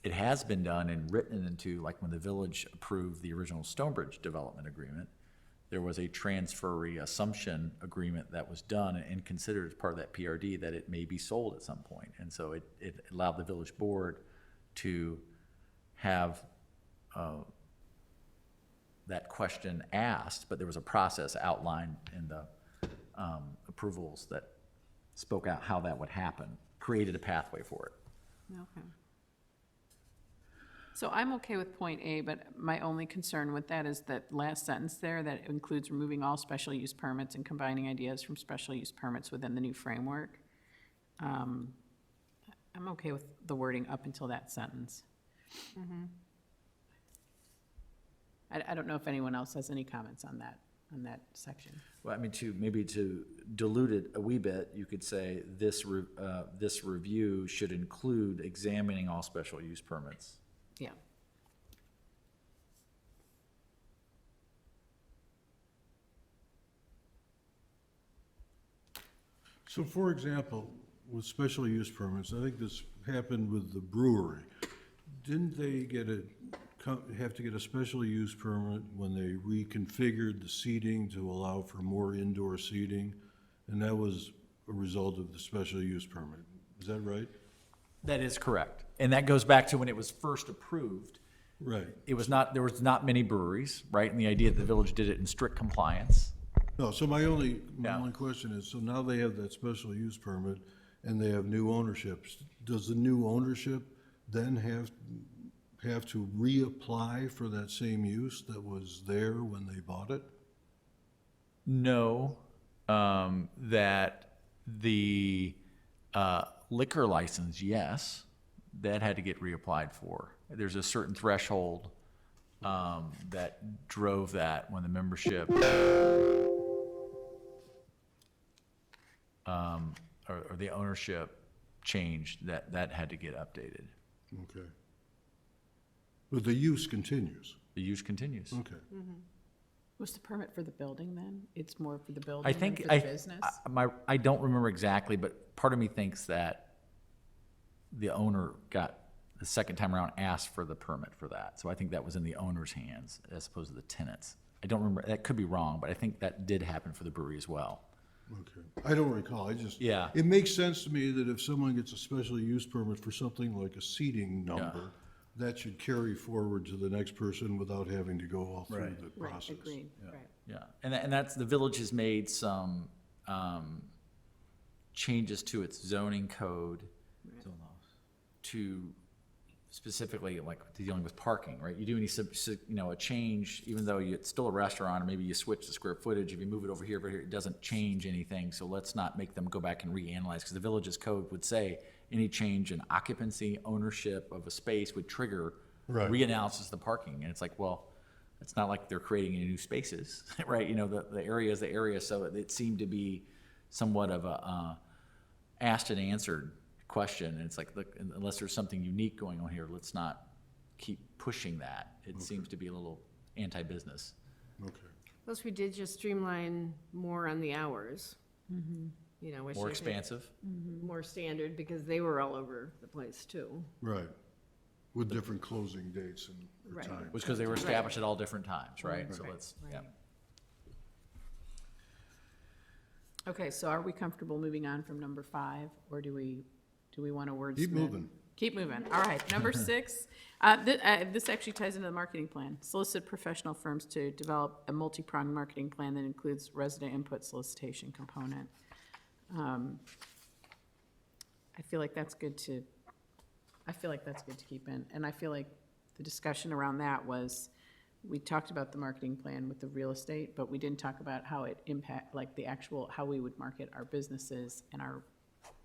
it has been done and written into, like when the village approved the original Stonebridge development agreement, there was a transferee assumption agreement that was done and considered as part of that PRD that it may be sold at some point. And so it allowed the village board to have that question asked, but there was a process outlined in the approvals that spoke out how that would happen, created a pathway for it. Okay. So I'm okay with point A, but my only concern with that is that last sentence there, that includes removing all special use permits and combining ideas from special use permits within the new framework. I'm okay with the wording up until that sentence. I don't know if anyone else has any comments on that section. Well, I mean, maybe to dilute it a wee bit, you could say this review should include examining all special use permits. Yeah. So for example, with special use permits, I think this happened with the brewery. Didn't they have to get a special use permit when they reconfigured the seating to allow for more indoor seating? And that was a result of the special use permit. Is that right? That is correct. And that goes back to when it was first approved. Right. There was not many breweries, right? And the idea that the village did it in strict compliance. No, so my only Yeah. question is, so now they have that special use permit and they have new ownerships. Does the new ownership then have to reapply for that same use that was there when they bought it? No, that the liquor license, yes, that had to get reapplied for. There's a certain threshold that drove that when the membership or the ownership changed, that had to get updated. Okay. But the use continues. The use continues. Okay. Was the permit for the building then? It's more for the I building than think, for the business? I don't remember exactly, but part of me thinks that the owner got, the second time around, asked for the permit for that. So I think that was in the owner's hands as opposed to the tenant's. I don't remember, that could be wrong, but I think that did happen for the brewery as well. Okay. I don't recall, Yeah. it makes sense to me that if someone gets a special use permit for something like a seating number, that should carry forward to the next person without having to go all through the Right, process. agreed, right. Yeah, and that's, the village has made some changes to its zoning code to specifically like dealing with parking, right? You do any, a change, even though it's still a restaurant, or maybe you switch the square footage, if you move it over here, it doesn't change anything, so let's not make them go back and reanalyze, because the village's code would say any change in occupancy, ownership of a space would trigger Right. reanalysis of the parking, and it's like, well, it's not like they're creating any new spaces, right? The area is the area, so it seemed to be somewhat of a asked and answered question, and it's like, look, unless there's something unique going on here, let's not keep pushing that. It seems to be a little anti-business. Okay. Plus, we did just streamline more on the hours. You know, which More I think- expansive. more standard, because they were all over the place too. Right. With different closing dates and Right. times. Was because they were established at all different times, right? So Right. let's, yeah. Right. Okay, so are we comfortable moving on from number 5, or do we want to wordsmith? Keep moving. Keep moving. All right, number 6. This actually ties into the marketing plan. Solicit professional firms to develop a multi-pronged marketing plan that includes resident input solicitation component. I feel like that's good to keep in. And I feel like the discussion around that was, we talked about the marketing plan with the real estate, but we didn't talk about how it impact, like the actual, how we would market our businesses and our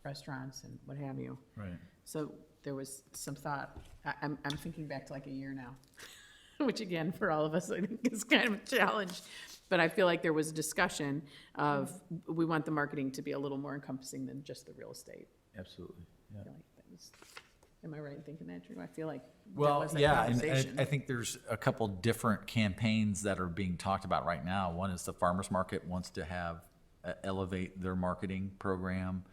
restaurants and what have you. Right. So there was some thought, I'm thinking back to like a year now. which again, for all of us, I think is kind of a challenge. But I feel like there was a discussion of, we want the marketing to be a little more encompassing than just the real estate. Absolutely, I yeah. feel like that was, am I right in thinking that, Drew? I feel like that Well, was that yeah, and conversation. I think there's a couple different campaigns that are being talked about right now. One is the farmer's market wants to have, elevate their marketing program.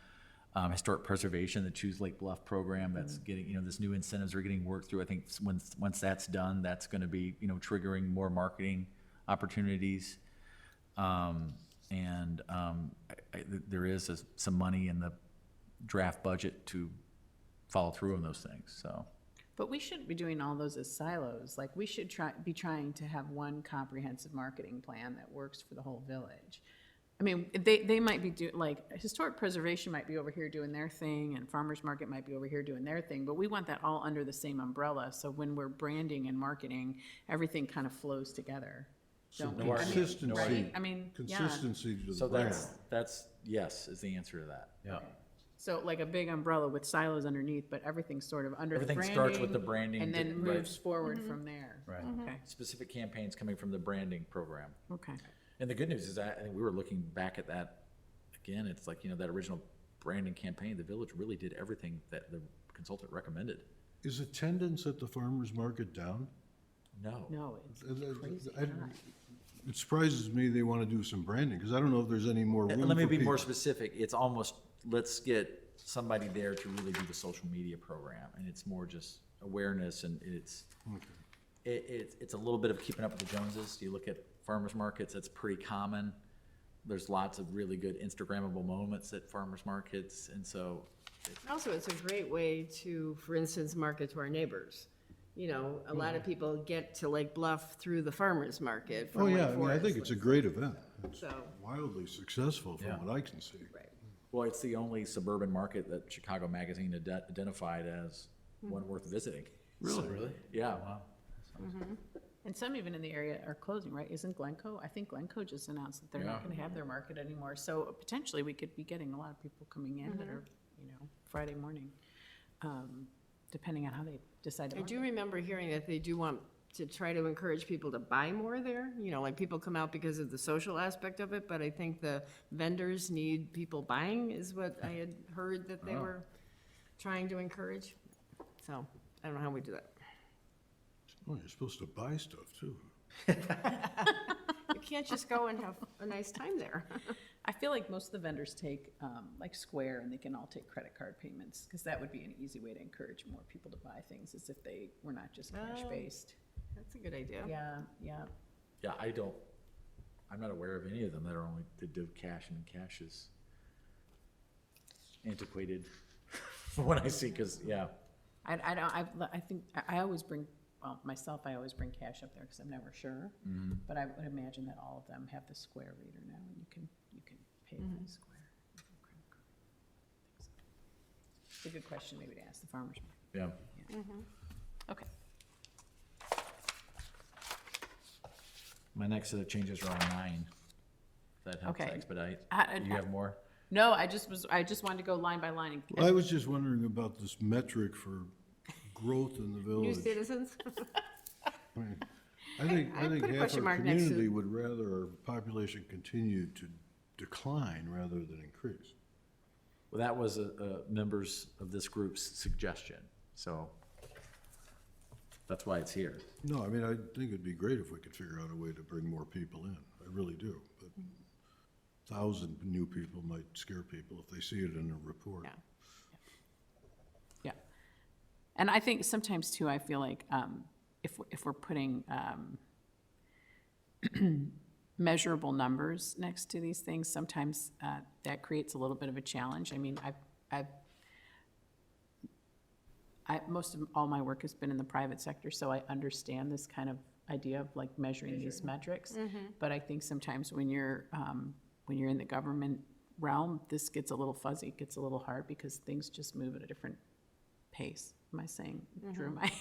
Historic preservation, the Choose Lake Bluff program, that's getting, this new incentives are getting worked through. I think once that's done, that's gonna be, triggering more marketing opportunities. There is some money in the draft budget to follow through on those things, so. But we shouldn't be doing all those as silos. Like, we should be trying to have one comprehensive marketing plan that works for the whole village. I mean, they might be historic preservation might be over here doing their thing, and farmers market might be over here doing their thing, but we want that all under the same umbrella, so when we're branding and marketing, everything kind of flows together. So Don't we? I mean, consistency, right? I mean, yeah. consistency to So the brand. that's, yes, is the answer to that. Yeah. So like a big umbrella with silos underneath, but everything's sort of under the branding. Everything starts with the branding. And then right. moves forward from there. Right. Okay, Specific campaigns coming from the branding program. okay. And the good news is that, I think we were looking back at that, again, it's like, that original branding campaign, the village really did everything that the consultant recommended. Is attendance at the farmer's market down? No. No, it's crazy I- high. It surprises me they want to do some branding, because I don't know if there's any more room for Let me be people. more specific. It's almost, let's get somebody there to really do the social media program, and it's more just awareness, and it's a little bit of keeping up with the Joneses. You look at farmers markets, that's pretty common. There's lots of really good Instagrammable moments at farmers markets, and so Also, it's a great way to, for instance, market to our neighbors. A lot of people get to Lake Bluff through the farmer's market Oh, from yeah, Lake I mean, I Forest. think it's a great event. It's So, wildly successful Yeah. from what I can see. right. well, it's the only suburban market that Chicago Magazine identified as one worth visiting. Really? Yeah. Wow. And some even in the area are closing, right? Isn't Glencoe? I think Glencoe just announced that they're not Yeah. gonna have their market anymore. So potentially we could be getting a lot of people coming in that are, Friday morning, depending on how they decide to I do market. remember hearing that they do want to try to encourage people to buy more there. Like people come out because of the social aspect of it, but I think the vendors need people buying is what I had heard that they were trying to encourage. So, I don't know how we do that. Oh, you're supposed to buy stuff too. You can't just go and have a nice time there. I feel like most of the vendors take, like Square, and they can all take credit card payments, because that would be an easy way to encourage more people to buy things, is if they were not just cash-based. That's a good idea. Yeah, yeah. Yeah, I'm not aware of any of them that are only to do cash, and cash is antiquated from what I see, because, yeah. I think, I always bring, well, myself, I always bring cash up there, because I'm never sure. But I would imagine that all of them have the Square reader now, and you can pay by Square. Credit card. It's a good question maybe to ask the farmers market. Yeah. Okay. My next set of changes are on 9. If that helps Okay. expedite. I- You have more? No, I just wanted to go line by line. and- Well, I was just wondering about this metric for growth in the New village. citizens? I mean, I think I put a half question our mark next to- community would rather our population continue to decline rather than increase. Well, that was members of this group's suggestion, so that's why it's here. No, I mean, I think it'd be great if we could figure out a way to bring more people in. I really do. But 1,000 new people might scare people if they see it in a report. Yeah. Yeah. And I think sometimes too, I feel like if we're putting measurable numbers next to these things, sometimes that creates a little bit of a challenge. I mean, most of all my work has been in the private sector, so I understand this kind of idea of like measuring these metrics. But I think sometimes when you're in the government realm, this gets a little fuzzy, it gets a little hard, because things just move at a different pace. Am I saying, Drew, am I,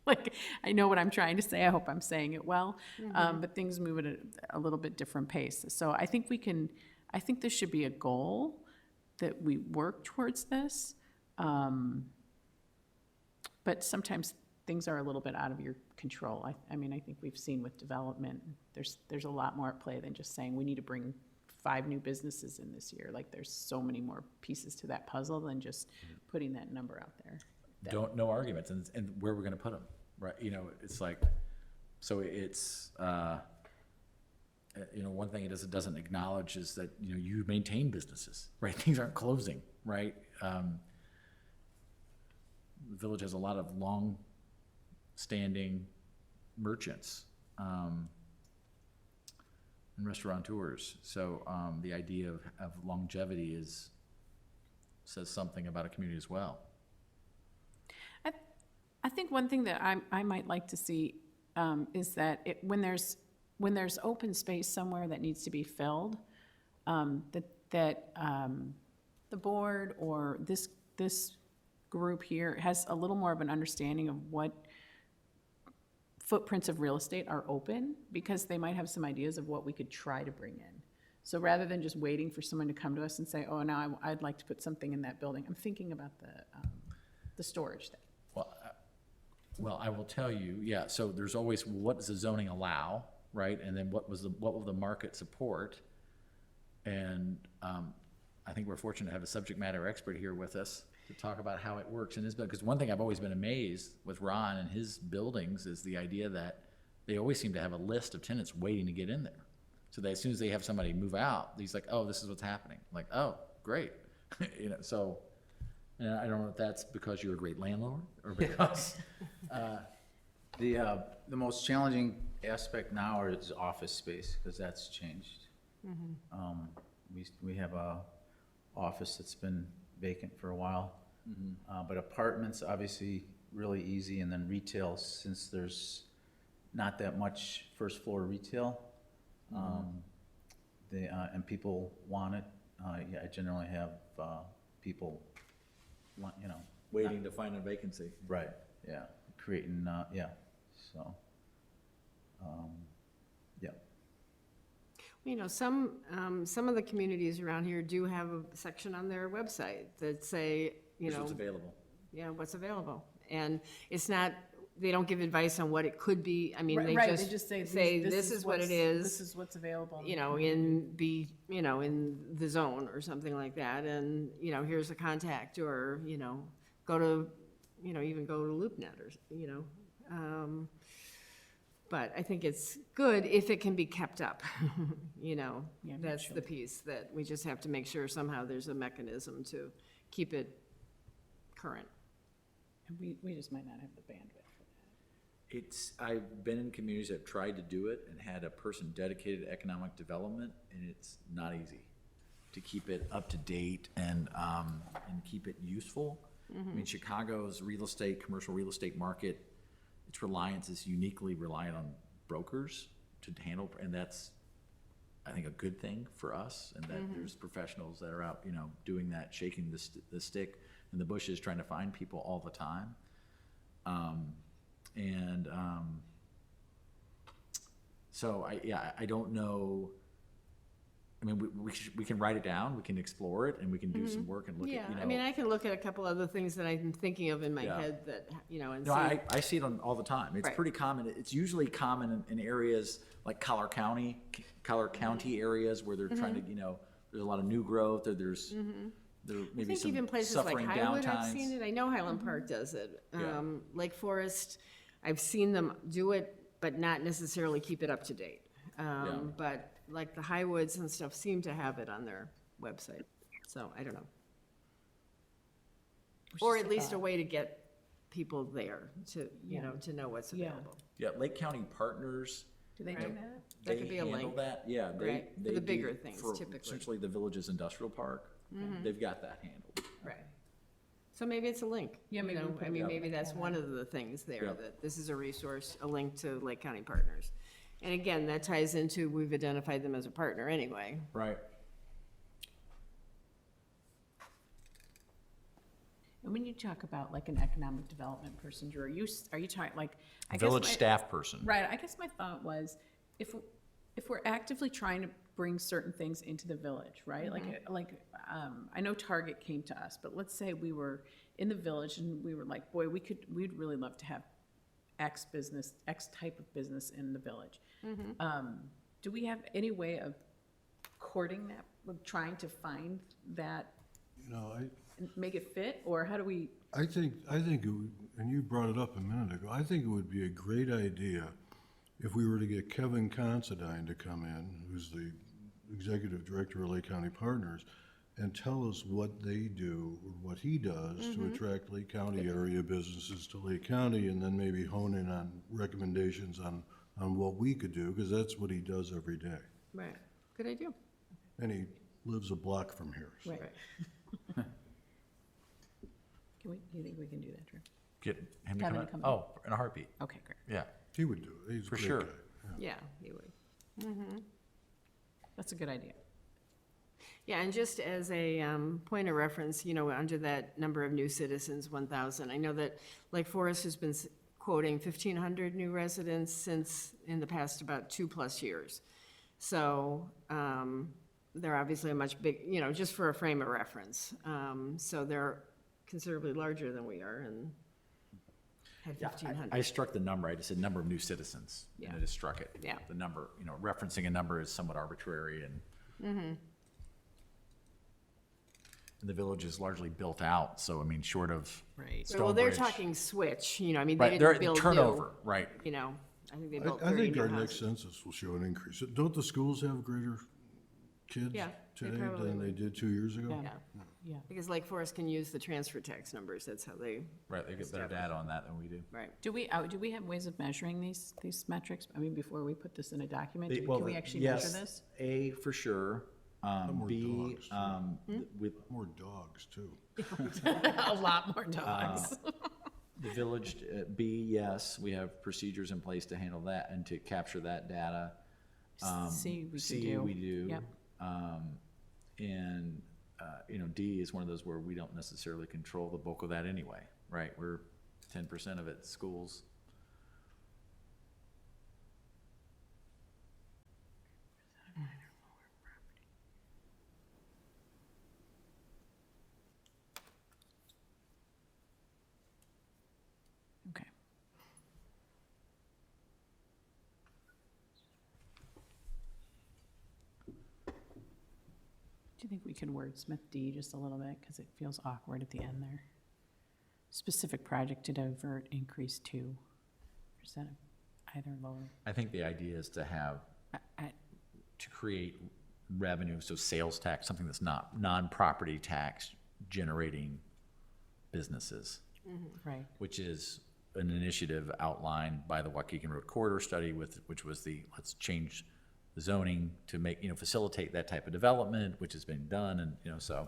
like, I know what I'm trying to say, I hope I'm saying it well, but things move at a little bit different pace. So I think I think this should be a goal, that we work towards this. But sometimes things are a little bit out of your control. I mean, I think we've seen with development, there's a lot more at play than just saying we need to bring 5 new businesses in this year. Like, there's so many more pieces to that puzzle than just putting that number out there. No arguments, and where we're gonna put them, right? You know, it's like, so it's, you know, one thing it doesn't acknowledge is that, you know, you maintain businesses, right? Things aren't closing, right? The village has a lot of long-standing merchants, and restaurateurs. So, the idea of longevity says something about a community as well. I think one thing that I might like to see is that when there's open space somewhere that needs to be filled, that the board or this group here has a little more of an understanding of what footprints of real estate are open, because they might have some ideas of what we could try to bring in. So rather than just waiting for someone to come to us and say, oh, now I'd like to put something in that building, I'm thinking about the storage thing. Well, I will tell you, yeah, so there's always, what does the zoning allow, right? And then what will the market support? And I think we're fortunate to have a subject matter expert here with us to talk about how it works in his building. Because one thing I've always been amazed with Ron and his buildings is the idea that they always seem to have a list of tenants waiting to get in there. So that as soon as they have somebody move out, he's like, oh, this is what's happening. I'm like, oh, great. You know, so, and I don't know if that's because you're a great landlord or because, The most challenging aspect now is office space, because that's changed. We have a office that's been vacant for a while. But apartments, obviously, really easy, and then retail, since there's not that much first floor retail, and people want it. Yeah, I generally have people, you know, waiting to find a vacancy. right, yeah, creating, yeah, so, yeah. You know, some of the communities around here do have a section on their website that say, you Here's know, what's available. yeah, what's available. And it's not, they don't give advice on what it could be. I mean, they Right, just say, this is what it This is, is what's available. you know, in the zone or something like that. And, you know, here's a contact, or, you know, even go to LoopNet, or, you know. But I think it's good if it can be kept up, you know. Yeah, That's the piece that we just have to make sure somehow there's a mechanism to keep it current. And we just might not have the bandwidth for that. I've been in communities that have tried to do it and had a person dedicated to economic development, and it's not easy to keep it up to date and keep it useful. I mean, Chicago's commercial real estate market, its reliance is uniquely reliant on brokers to handle, and that's, I think, a good thing for us, and that there's professionals that are out, you know, doing that, shaking the stick in the bushes, trying to find people all the time. So I don't know. I mean, we can write it down, we can explore it, and we can do some work and look Yeah, at, you know. I mean, I can look at a couple other things that I'm thinking of in my Yeah. head that, you know, and No, see. I see it all the time. It's Right. pretty common. It's usually common in areas like Collar County areas where they're trying to, you know, there's a lot of new growth, or there I maybe think some even places like suffering Highwood, I've seen downtimes. it. I know Highland Park does it. Yeah. Lake Forest, I've seen them do it, but not necessarily keep it up to date. But like the Highwoods and stuff seem to have it on their website. So I don't know. Or at least a way to get people there to, you know, to know what's Yeah. available. Yeah, Lake County Partners, Do they do Right. that? That they could be a handle link. that. Yeah, Right, for they the do bigger things, for typically. essentially the village's industrial park. They've got that handled. Right. So maybe it's a link. Yeah, you maybe we know, put I it mean, up maybe like that's that. one of the things there, Yeah. that this is a resource, a link to Lake County Partners. And again, that ties into, we've identified them as a partner anyway. Right. And when you talk about like an economic development person, Drew, are you talking like? I guess Village my- staff person. Right, I guess my thought was, if we're actively trying to bring certain things into the village, right? I know Target came to us, but let's say we were in the village and we were like, boy, we'd really love to have X business, X type of business in the village. Do we have any way of courting that, of trying to find that You know, and make it fit, or how do we? I think, it would, and you brought it up a minute ago, I think it would be a great idea if we were to get Kevin Considine to come in, who's the executive director of Lake County Partners, and tell us what they do, or what he does to attract Lake County area businesses to Lake County, and then maybe hone in on recommendations on what we could do, because that's what he does every day. Right, good idea. And he lives a block from here. So. Right. Do you think we can do that, Drew? Get him to Have come him in? come in. Oh, in a heartbeat, Okay, great. yeah. He would do it. He's a For great sure. guy. Yeah. Yeah, you would. That's a good idea. Yeah, and just as a point of reference, you know, under that number of new citizens, 1,000, I know that Lake Forest has been quoting 1,500 new residents since, in the past, about 2+ years. So they're obviously a much big, you know, just for a frame of reference. So they're considerably larger than we are and had Yeah, 1,500. I struck the number, I just said number of new citizens, and Yeah. I just struck it. Yeah. The number, you know, referencing a number is somewhat arbitrary, and and the village is largely built out, so I mean, short of Right. Well, they're Stonebridge. talking switch, you know, I mean, they Right, didn't they're build new. turnover, right. You know, I think they built I 30 think new our next houses. census will show an increase. Don't the schools have greater kids Yeah, they today probably than they would. did 2 years ago? Yeah. Yeah, Yeah. because Lake Forest can use the transfer tax numbers, that's how they, Right, they get better data on that than we do. right. Do we have ways of measuring these metrics? I mean, before we put this in a document, They- can well, we actually measure yes, this? A, for sure. more B, dogs, with More dogs, too. A lot more dogs. the village, B, yes, we have procedures in place to handle that and to capture that data. C, we can C, do. we do. Yep. And, you know, D is one of those where we don't necessarily control the bulk of that anyway, right? We're 10% of it, schools. Okay. Do you think we can wordsmith D just a little bit, because it feels awkward at the end there? Specific project to divert increase to, percent either lower. I think the idea is to have, to create revenue, so sales tax, something that's not non-property tax generating businesses, Right. which is an initiative outlined by the Waukegan Road Corridor Study which was the, let's change the zoning to make, you know, facilitate that type of development, which has been done, and, you know, so.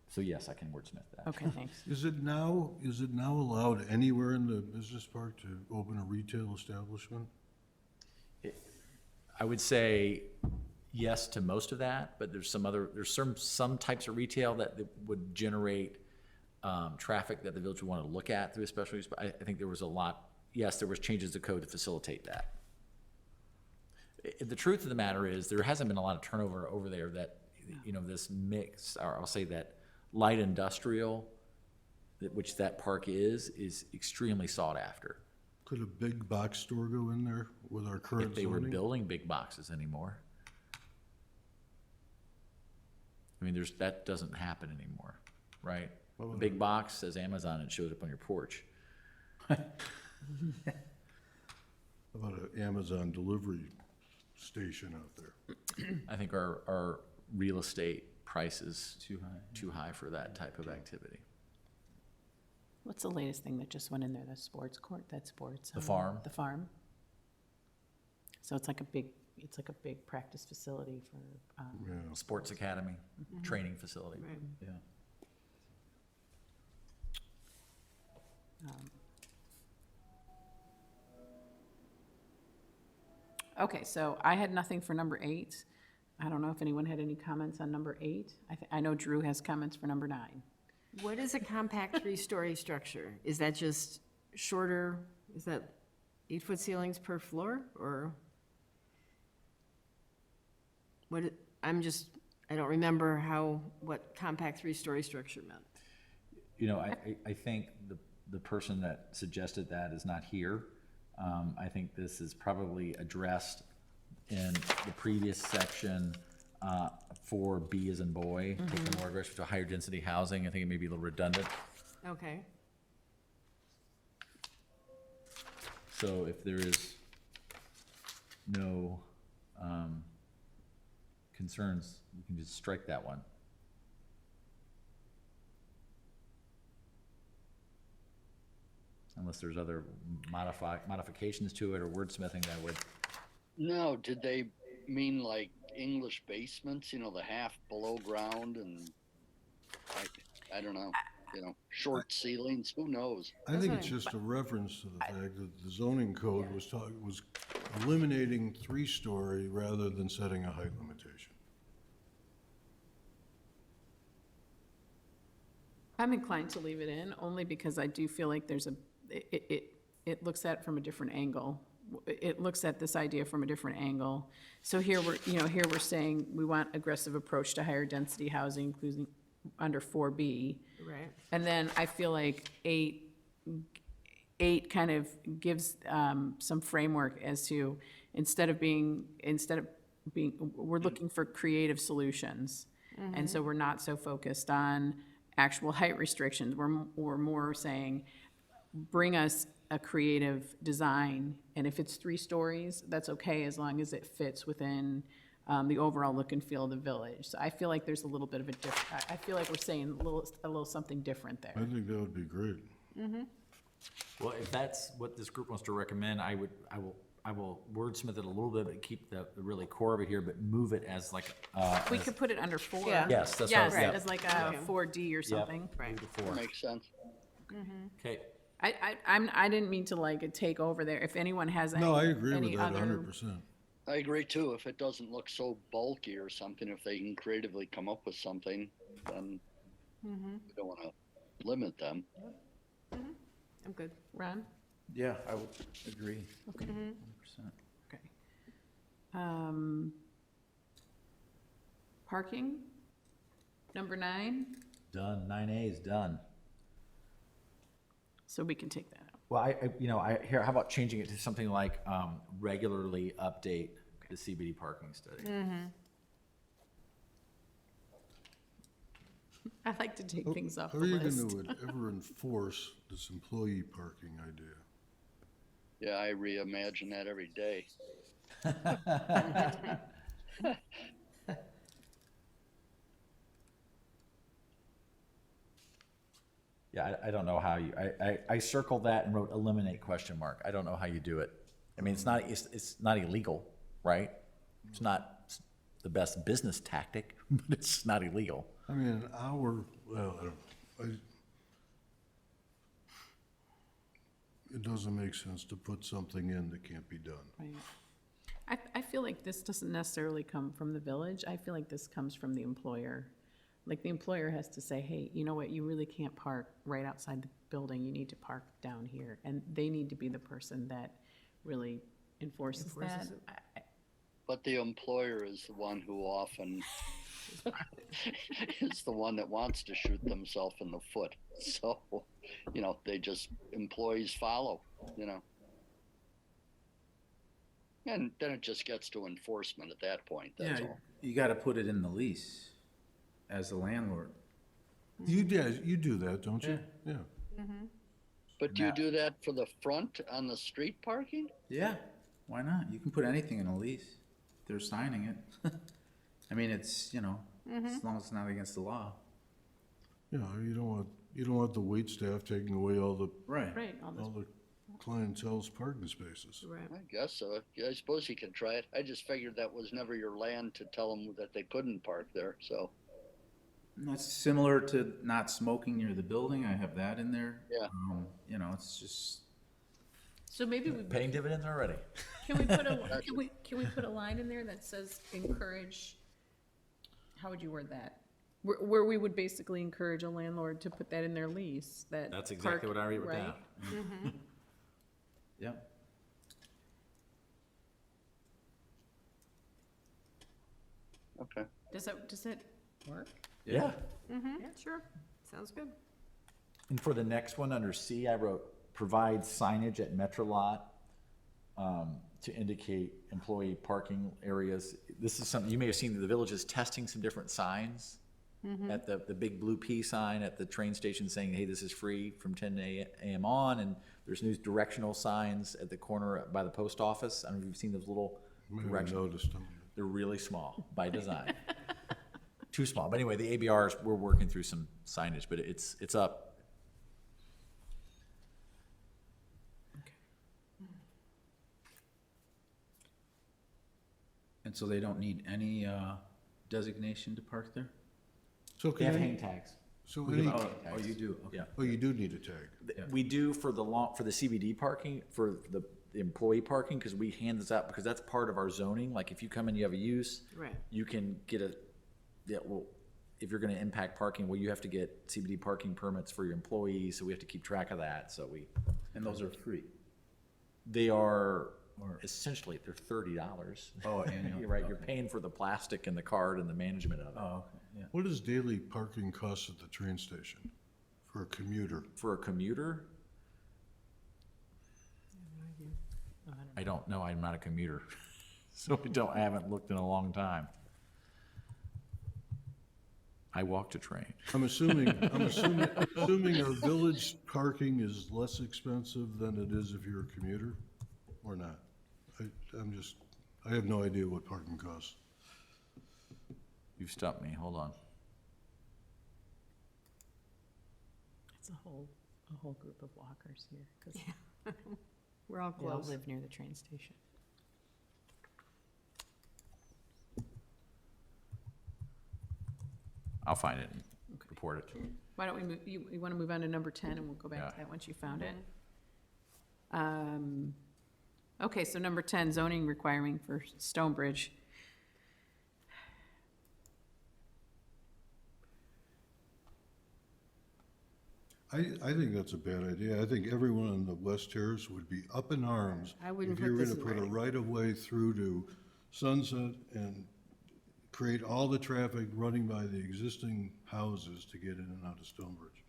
So yes, I can wordsmith that. Okay, thanks. Is it now allowed anywhere in the business park to open a retail establishment? I would say yes to most of that, but there's some types of retail that would generate traffic that the village would want to look at through a special use, but I think there was a lot, yes, there was changes to code to facilitate that. The truth of the matter is, there hasn't been a lot of turnover over there that, you know, this mix, or I'll say that light industrial, which that park is extremely sought after. Could a big box store go in there with our current If they were zoning? building big boxes anymore. I mean, that doesn't happen anymore, right? A big box says Amazon and it shows up on your porch. How about an Amazon delivery station out there? I think our real estate price is too high for that type of activity. What's the latest thing that just went in there, the sports court, that sports? The farm? The farm? So it's like a big practice facility for, Yeah. Sports academy, training facility, Right. yeah. okay, so I had nothing for number 8. I don't know if anyone had any comments on number 8. I know Drew has comments for number 9. What is a compact 3-story structure? Is that just shorter, is that 8-foot ceilings per floor, or? I'm just I don't remember what compact three-story structure meant. You know, I think the person that suggested that is not here. I think this is probably addressed in the previous section, for B as in boy, taking more aggressive to higher density housing. I think it may be a little redundant. Okay. So if there is no concerns, you can just strike that one. Unless there's other modifications to it or wordsmithing that would. No, did they mean like English basements, you know, the half below ground and I don't know, you know, short ceilings, who knows? I think it's just a reference to the fact that the zoning code was eliminating three-story rather than setting a height limitation. I'm inclined to leave it in, only because I do feel like there's it looks at it from a different angle. It looks at this idea from a different angle. So here we're saying we want aggressive approach to higher density housing, including under 4B. Right. And then I feel like eight kind of gives some framework as to, instead of being, we're looking for creative solutions. And so we're not so focused on actual height restrictions. We're more saying, bring us a creative design, and if it's 3 stories, that's okay, as long as it fits within the overall look and feel of the village. So I feel like there's a little bit of a I feel like we're saying a little something different I there. think that would be great. Well, if that's what this group wants to recommend, I will wordsmith it a little bit, but keep the really core of it here, but move it as like, We could put it under 4. Yeah. yes, that's what, Yes, yeah. as like a Okay. 4D or Yep, something. Right. move to 4. Makes sense. Okay, I didn't mean to like take over there. If anyone has any No, I agree with any that other 100%. I agree too. If it doesn't look so bulky or something, if they can creatively come up with something, then we don't want to limit them. I'm good. Ron? Yeah, I would agree. Okay. 100%. Okay. Parking, number 9, done, 9A is done. so we can take that out. Well, I hear, how about changing it to something like, regularly update the CBD parking study? I like to take things off How the are you list. going to ever enforce this employee parking idea? Yeah, I reimagine that every day. Yeah, I don't know how you, I circled that and wrote eliminate question mark. I don't know how you do it. I mean, it's not illegal, right? It's not the best business tactic, but it's not illegal. I mean, an hour, well, I don't know. It doesn't make sense to put something in that can't be done. Right. I feel like this doesn't necessarily come from the village. I feel like this comes from the employer. Like, the employer has to say, hey, you know what, you really can't park right outside the building, you need to park down here. And they need to be the person that really enforces that. But the employer is the one who often is the one that wants to shoot themselves in the foot. So, you know, employees follow, you know. And then it just gets to enforcement at that point, that's Yeah, all. you gotta put it in the lease as the landlord. You do that, don't you? Yeah. But do you do that for the front on the street parking? Yeah, why not? You can put anything in a lease. They're signing it. I mean, it's, as long as it's not against the law. Yeah, you don't want the wait staff taking away all the Right. Right, all all this, the clientele's parking spaces. Right. I guess so. Yeah, I suppose you could try it. I just figured that was never your land to tell them that they couldn't park there, so. And that's similar to not smoking near the building. I have that in there. Yeah. It's just, so maybe Paying dividends already. can we put a line in there that says encourage, how would you word that? Where we would basically encourage a landlord to put that in their lease, that. That's exactly what I read with right? that. yep. Okay. Does it work? Yeah. Yeah, sure. Sounds good. And for the next one, under C, I wrote, provide signage at Metro Lot to indicate employee parking areas. This is something, you may have seen, the village is testing some different signs. At the big blue P sign at the train station saying, hey, this is free from 10 a.m. on, and there's new directional signs at the corner by the post office. I don't know if you've seen those little Maybe I directional. noticed them. They're really small by design. Too small. But anyway, the ABRs, we're working through some signage, but it's up. And so they don't need any designation to park there? So They can have I, hang tags. so any, Oh, you do, okay. Yeah. oh, you do need a tag. We do for the for the CBD parking, for the employee parking, because we hand this out, because that's part of our zoning. Like if you come in, you have a use. Right. You can get well, if you're gonna impact parking, well, you have to get CBD parking permits for your employees, so we have to keep track of that, so And those are free? they are, essentially, they're $30. Oh, annual. You're right, you're paying for the plastic and the card and the management of it. Oh, okay, yeah. What does daily parking cost at the train station for a commuter? For a commuter? I don't know, I'm not a commuter, so I haven't looked in a long time. I walked a train. I'm assuming our village parking is less expensive than it is if you're a commuter, or not? I have no idea what parking costs. You've stumped me, hold on. It's a whole group of walkers here, because We're all they all close. live near the train station. I'll find it and report it. Why don't we move, you want to move on to number 10, and we'll go back to Yeah. that once you found it? Okay, so number 10, zoning requiring for Stonebridge. I think that's a bad idea. I think everyone on the West Terrace would be up in arms. I wouldn't if you put were this gonna in put a writing. right-of-way through to Sunset and create all the traffic running by the existing houses to get in and out of Stonebridge.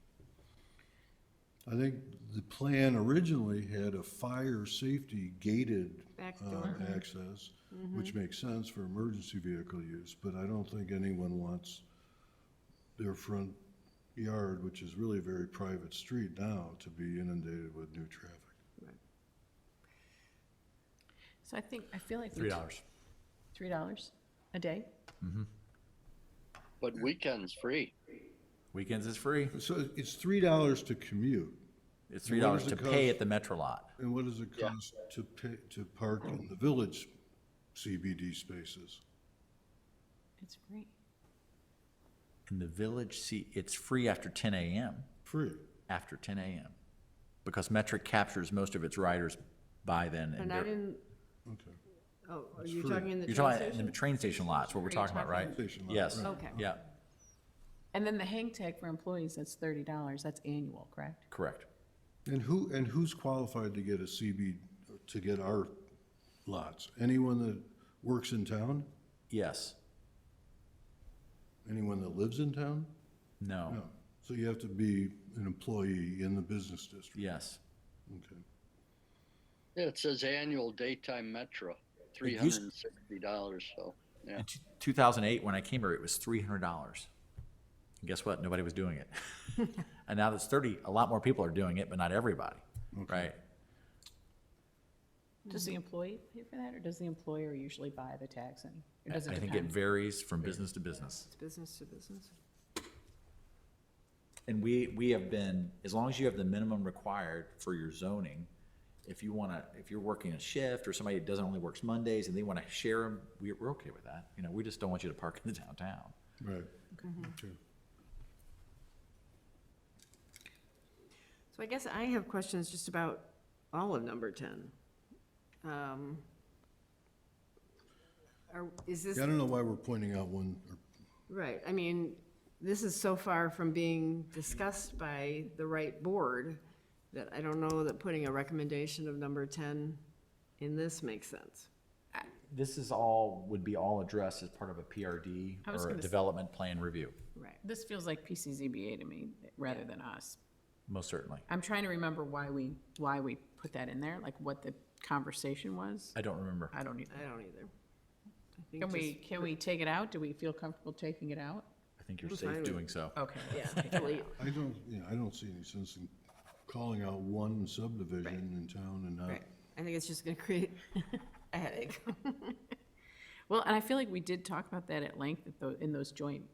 I think the plan originally had a fire safety gated Back door. access, which makes sense for emergency vehicle use, but I don't think anyone wants their front yard, which is really a very private street now, to be inundated with new traffic. So I feel like. $3. $3 a day? But weekends free. Weekends is free. So it's $3 to commute, It's And what $3 does to it pay cost? at the Metro Lot. and what does it Yeah. cost to pay, to park in the village CBD spaces? It's free. In the village, it's free after 10 a.m. Free. After 10 a.m. Because Metric captures most of its riders by then. And I didn't, Okay. oh, are It's you free. talking in the You're train talking in station? the train station lots, what we're Are you talking about, right? Station lot, Yes, right. Okay. yeah, And then the hang tag for employees, that's $30. That's annual, correct? correct. And who's qualified to get a to get our lots? Anyone that works in town? Yes, Anyone that lives in town? no, No. So you have to be an employee in the business district? yes. Okay. Yeah, it says annual daytime metro, It used- $360, so, yeah. In 2008, when I came here, it was $300. And guess what? Nobody was doing it. And now that's 30, a lot more people are doing it, but not everybody, right? Does the employee pay for that, or does the employer usually buy the tags and, or I does it think it depend? varies from business to business. It's business to business. And we have been, as long as you have the minimum required for your zoning, if you're working a shift or somebody that doesn't only works Mondays and they want to share them, we're okay with that. You know, we just don't want you to park in the downtown. Right. Okay. So I guess I have questions just about all of number 10. Is this, Yeah, I don't know why we're pointing out one, right, I mean, this is so far from being discussed by the right board that I don't know that putting a recommendation of number 10 in this makes sense. this is all, would be all addressed as part of a PRD I was or a gonna s- development plan review, Right. This feels like PCZBA to me, rather than us. most certainly. I'm trying to remember why we put that in there, like what the conversation was. I don't remember. I don't either. I don't either. I think Can we take it out? Do we feel comfortable taking it out? I think you're I'm safe fine with doing so. Okay. Yeah, delete. I don't see any sense in calling out one subdivision in town and not, Right. I think it's just gonna create a headache. Well, and I feel like we did talk about that at length in those joint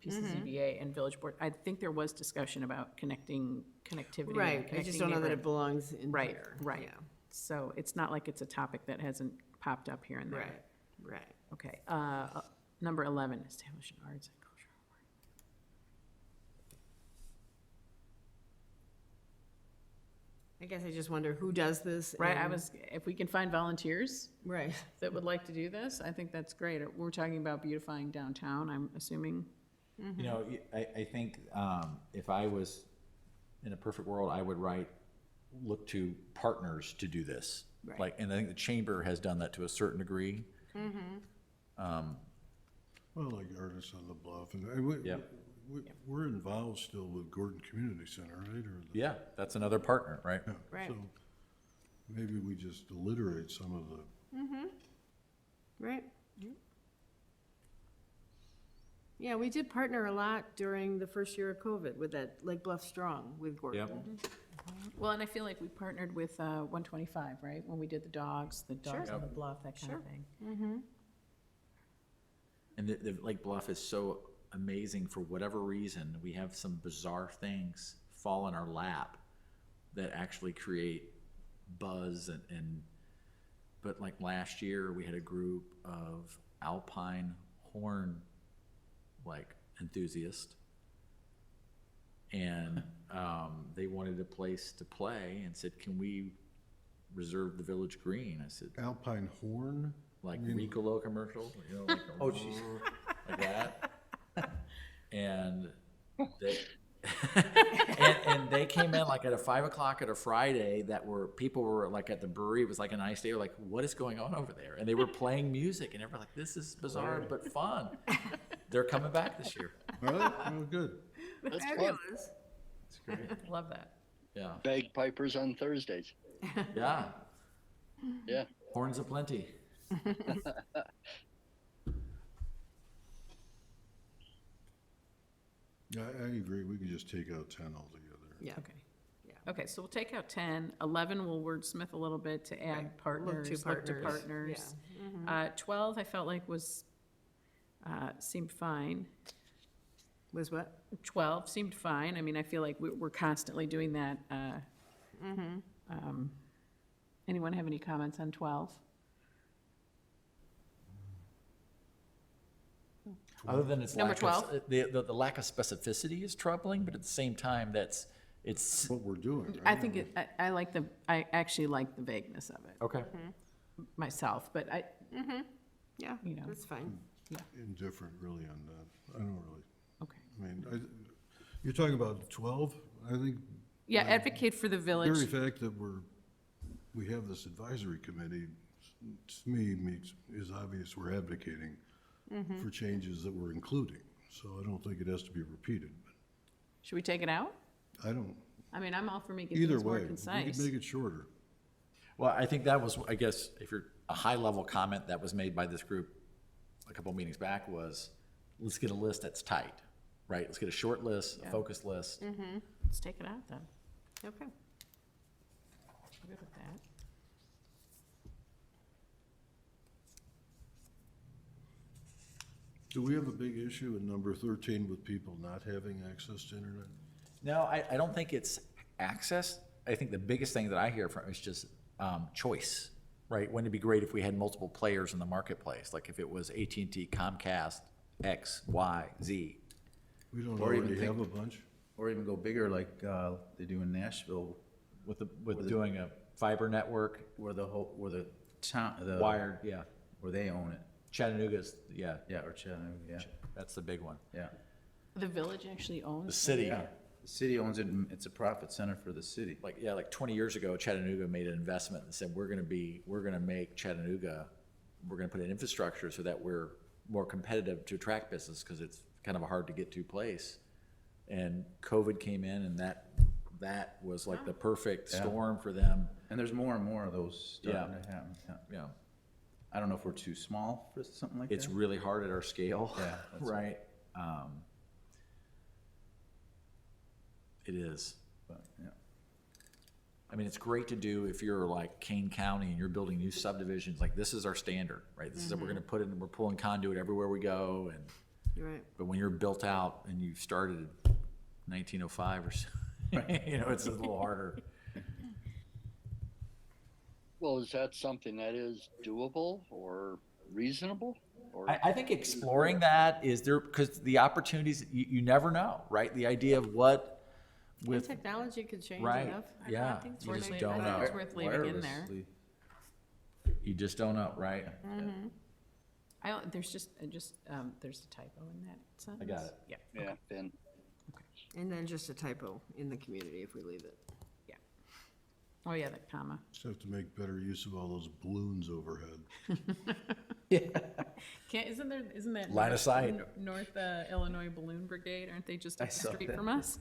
PCZBA and Village Board. I think there was discussion about connectivity. and Right, I just connecting don't know that neighborhood. it belongs in Right, here. right. Yeah. So it's not like it's a topic that hasn't popped up here and there. Right, right. Okay, number 11, establish an arts and cultural. I guess I just wonder who does this? Right, and- if we can find volunteers Right, that would like to do this, I think that's great. We're talking about beautifying downtown, I'm assuming. You know, I think if I was in a perfect world, I would look to partners to do this. Right. Like, and I think the chamber has done that to a certain degree. well, like Artists on the Bluff, and Yep. we're involved still with Gordon Community Center, right? Or the- Yeah, that's another partner, right? Yeah, Right. so maybe we just alliterate some of the, right. Yeah, we did partner a lot during the first year of COVID with that Lake Bluff Strong with Gordon. Yep. Well, and I feel like we partnered with 125, right? When we did the dogs on the bluff, that kind of thing. And the Lake Bluff is so amazing for whatever reason. We have some bizarre things fall in our lap that actually create buzz but like last year, we had a group of alpine horn enthusiasts. And they wanted a place to play and said, can we reserve the village green? I said, Alpine Horn? like Ricola commercial, you know, like Oh, jeez. like that. And they and they came in like at a 5 o'clock at a Friday people were like at the brewery. It was like a nice day. We're like, what is going on over there? And they were playing music, and everybody like, this is bizarre but fun. They're coming back this year. Really? Oh, good. That's fun. Fabulous. It's great. Love that. Yeah, Bagpipers on Thursdays. yeah. Yeah. Horns aplenty. Yeah, I agree. We could just take out 10 altogether. Yeah. Okay. Okay, so we'll take out 10. 11, we'll wordsmith a little bit to add partners, look to partners. 12, I felt like seemed fine. Was what? 12 seemed fine. I mean, I feel like we're constantly doing that. Anyone have any comments on 12? Other than its Number lack of, the lack of specificity is troubling, but at the same time, it's What we're doing, right? I think I actually like the vagueness of it okay. myself, but Yeah, You know. that's fine. Indifferent really on that. I don't really, okay. I mean, you're talking about 12? I think Yeah, advocate for the the village. very fact that we have this advisory committee, to me, is obvious we're advocating for changes that we're including. So I don't think it has to be repeated, but Should we take it out? I don't, I mean, I'm all for making either things more way, we concise. could make it shorter. Well, I think that was, I guess, if you're a high-level comment that was made by this group a couple meetings back was, let's get a list that's tight, right? Let's get a short list, a focused list. Let's take it out then. Okay. I'm good with that. Do we have a big issue in number 13 with people not having access to internet? No, I don't think it's access. I think the biggest thing that I hear from is just choice, right? Wouldn't it be great if we had multiple players in the marketplace? Like if it was AT&T, Comcast, X, Y, Z. We don't Or even already have a think- bunch? Or even go bigger like they do in Nashville, With doing a fiber network, where the town, wired, yeah. where they own it. Chattanooga's, yeah, Yeah, or Chattanooga, yeah, that's the big one. yeah. The village actually owns. The city, Yeah, the city owns it, and it's a profit center for the city. like 20 years ago, Chattanooga made an investment and said, we're gonna make Chattanooga we're gonna put in infrastructure so that we're more competitive to attract business, because it's kind of a hard to get to place. And COVID came in, and that was like the perfect storm for them. And there's more and more of those starting to happen. Yeah. Yeah, I don't know if we're too small for something like that. it's really hard at our scale. Yeah, that's right. It is. But, yeah. I mean, it's great to do if you're like Kane County and you're building new subdivisions, like this is our standard, right? This is what we're gonna put in, we're pulling conduit everywhere we go, and, Right. but when you're built out and you started in 1905 or so, you know, it's a little harder. Well, is that something that is doable or reasonable? Or I think exploring that is there, because the opportunities, you never know, right? The idea of what And with, technology could change right, enough. yeah, I think it's you worth just leaving- don't I think know. it's worth leaving in there. Wirelessly. You just don't know, right? There's there's a typo in that sentence. I got it. Yeah, yeah, Ben. And then just a typo in the community if we leave it. yeah. Oh, yeah, that comma. Just have to make better use of all those balloons overhead. Isn't that? Line of sight. North Illinois Balloon Brigade, aren't they just I up the saw street that. from us?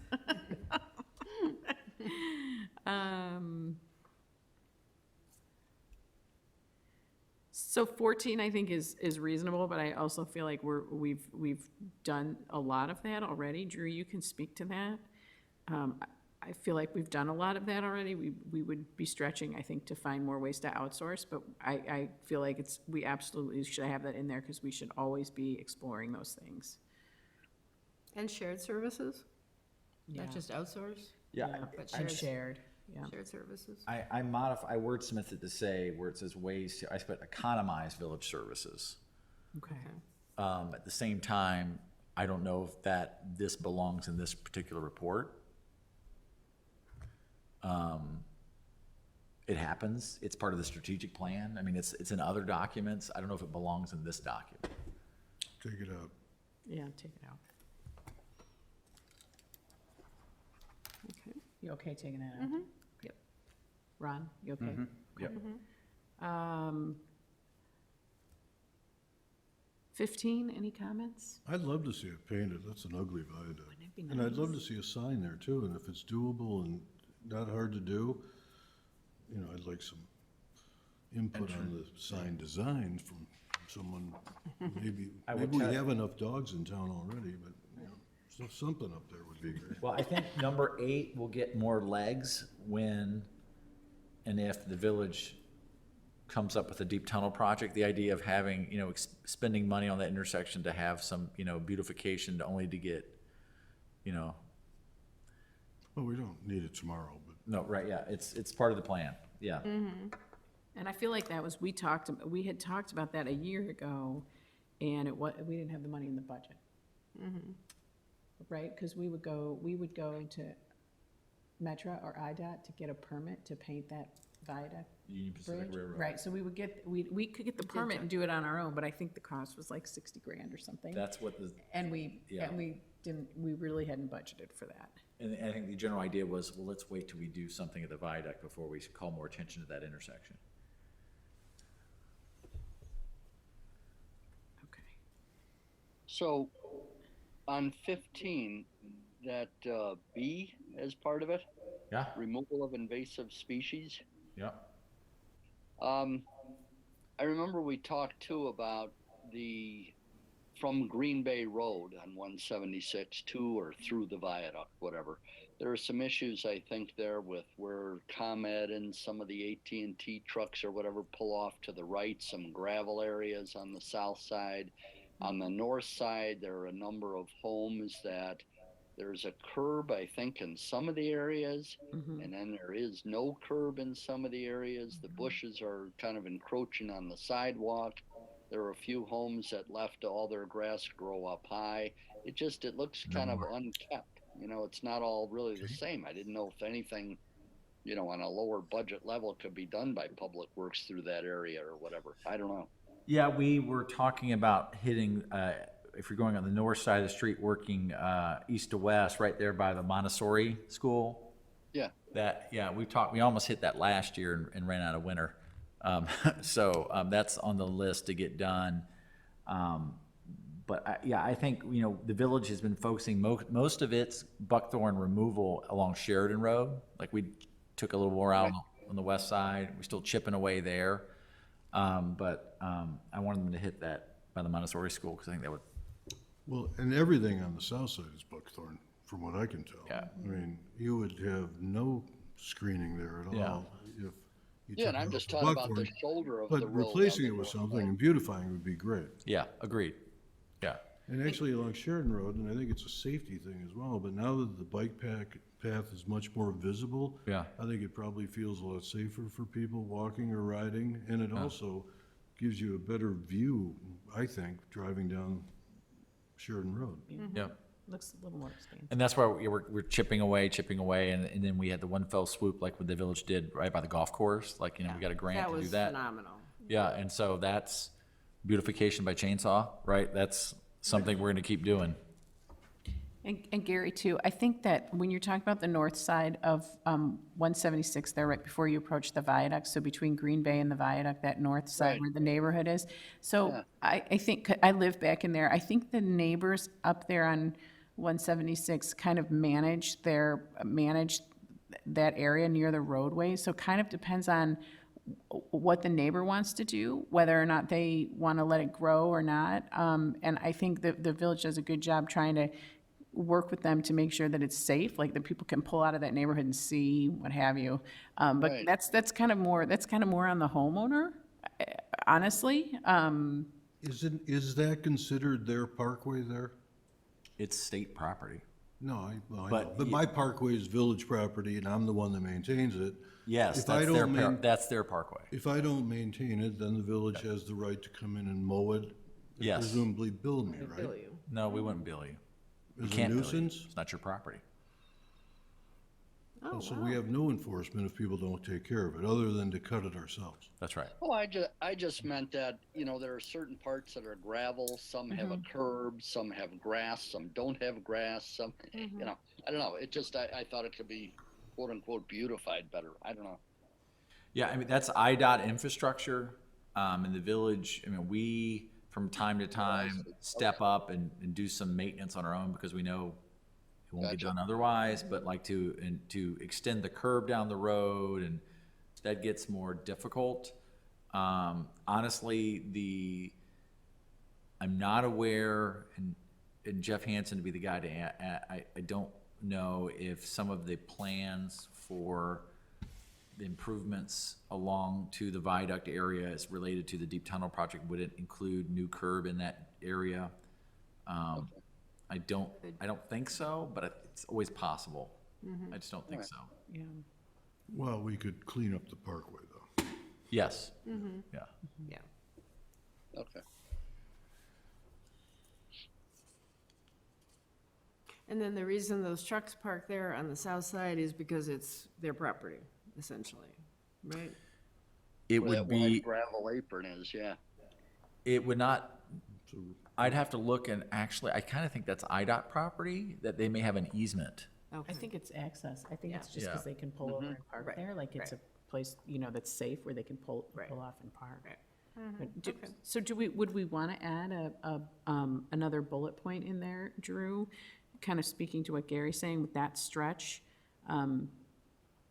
So 14, I think, is reasonable, but I also feel like we've done a lot of that already. Drew, you can speak to that. I feel like we've done a lot of that already. We would be stretching, I think, to find more ways to outsource, but I feel like we absolutely should have that in there, because we should always be exploring those things. And shared services, Yeah. not just outsource, Yeah, but And shared, shared, yeah. shared services. I wordsmith it to say where it says ways to, I put economize village services. Okay. At the same time, I don't know if this belongs in this particular report. It happens, it's part of the strategic plan. I mean, it's in other documents. I don't know if it belongs in this document. Take it out. Yeah, take it out. Okay. You okay taking that out? Yep. Ron, you okay? Yep. 15, any comments? I'd love to see it painted. That's an ugly viaduct. Wouldn't it be And I'd love to nice? see a sign there too, and if it's doable and not hard to do, you know, I'd like some input on the sign design from someone. Maybe would we tell- have enough dogs in town already, but, you know, so something up there would be great. Well, I think number 8 will get more legs when and if the village comes up with a deep tunnel project. The idea of having, you know, spending money on that intersection to have some, you know, beautification only to get, you know, Well, we don't need it tomorrow, but no, right, yeah, it's part of the plan, yeah. And I feel like we had talked about that a year ago, and we didn't have the money in the budget. Right, because we would go to Metra or IDOT to get a permit to paint that viaduct Union Pacific bridge. Railroad. Right, so we could get the permit and do it on our own, but I think the cost was like 60 grand or something. That's what the, And we Yeah. we really hadn't budgeted for that. and I think the general idea was, well, let's wait till we do something at the viaduct before we call more attention to that intersection. Okay. So on 15, that B as part of it, Yeah, removal of invasive species. yeah. I remember we talked too about from Green Bay Road on 176 to or through the viaduct, whatever. There are some issues, I think, there with where ComEd and some of the AT&T trucks or whatever pull off to the right, some gravel areas on the south side. On the north side, there are a number of homes that there's a curb, I think, in some of the areas, and then there is no curb in some of the areas. The bushes are kind of encroaching on the sidewalk. There are a few homes that left all their grass grow up high. It looks kind of unkept. You know, it's not all really the same. I didn't know if anything, you know, on a lower budget level could be done by Public Works through that area or whatever. I don't know. Yeah, we were talking about hitting, if you're going on the north side of the street, working east to west, right there by the Montessori school. Yeah. We almost hit that last year and ran out of winter. That's on the list to get done. But I think, the village has been focusing, most of its buckthorn removal along Sheridan Road. Like we took a little more out on the west side. We're still chipping away there. But I wanted them to hit that by the Montessori school because I think that would, Well, and everything on the south side is buckthorn, from what I can tell. Yeah. I mean, you would have no screening there at Yeah. all if you Yeah, took and I'm out just the talking about the buckthorn. shoulder of the But road. replacing on it the with north something side. and beautifying would be great. yeah, agreed. Yeah. And actually along Sheridan Road, and I think it's a safety thing as well, but now that the bike path is much more visible, Yeah. I think it probably feels a lot safer for people walking or riding, and it also gives you a better view, I think, driving down Sheridan Road. Yeah. Looks a little more expansive. And that's why we're chipping away, and then we had the one fell swoop like what the village did right by the golf course. Like, we got a grant That to do was that. phenomenal. Yeah, and so that's beautification by chainsaw, right? That's something we're gonna keep doing. And Gary, too, I think that when you're talking about the north side of 176 there, right before you approach the viaduct, so between Green Bay and the viaduct, that north side Right. where the neighborhood is. So Yeah. I think, I live back in there, I think the neighbors up there on 176 kind of manage that area near the roadway, so it kind of depends on what the neighbor wants to do, whether or not they want to let it grow or not. And I think the village does a good job trying to work with them to make sure that it's safe, like that people can pull out of that neighborhood and see, what have you. But Right. that's kind of more on the homeowner, honestly. Is that considered their parkway there? It's state property. No, I know, But but my parkway is village property and I'm the one that maintains it. Yes, If I don't that's their parkway. If I don't maintain it, then the village has the right to come in and mow it. and Yes. Presumably bill me, Bill right? you. No, we wouldn't bill you. You As a can't bill you. nuisance? It's not your property. Oh, So we have no enforcement if people don't take care of it, other than to cut it ourselves. That's right. Oh, I just meant that, there are certain parts that are gravel, some have a curb, some have grass, some don't have grass, some, I don't know. It just, I thought it could be quote unquote beautified better. I don't know. Yeah, I mean, that's IDOT infrastructure, in the village. I mean, we, from time to time, step up and do some maintenance on our own because we know it won't get Gotcha. done otherwise, but like to extend the curb down the road, and that gets more difficult. Honestly, I'm not aware, and Jeff Hansen to be the guy to, I don't know if some of the plans for the improvements along to the viaduct area is related to the deep tunnel project. Would it include new curb in that area? I don't think so, but it's always possible. I just don't think so. Yeah. Well, we could clean up the parkway, though. Yes. Yeah. Yeah. Okay. And then the reason those trucks park there on the south side is because it's their property, essentially, right? It Where would that wide be, gravel apron is, yeah. it would not, I'd have to look, and actually, I kind of think that's IDOT property, that they may have an easement. I Okay. think it's access. I think it's Yeah. just because Yeah. they can pull over and park Right, there, like it's a right. place, that's safe where they can pull Right. off and park. Right. But do- Okay. So would we want to add another bullet point in there, Drew? Kind of speaking to what Gary's saying with that stretch,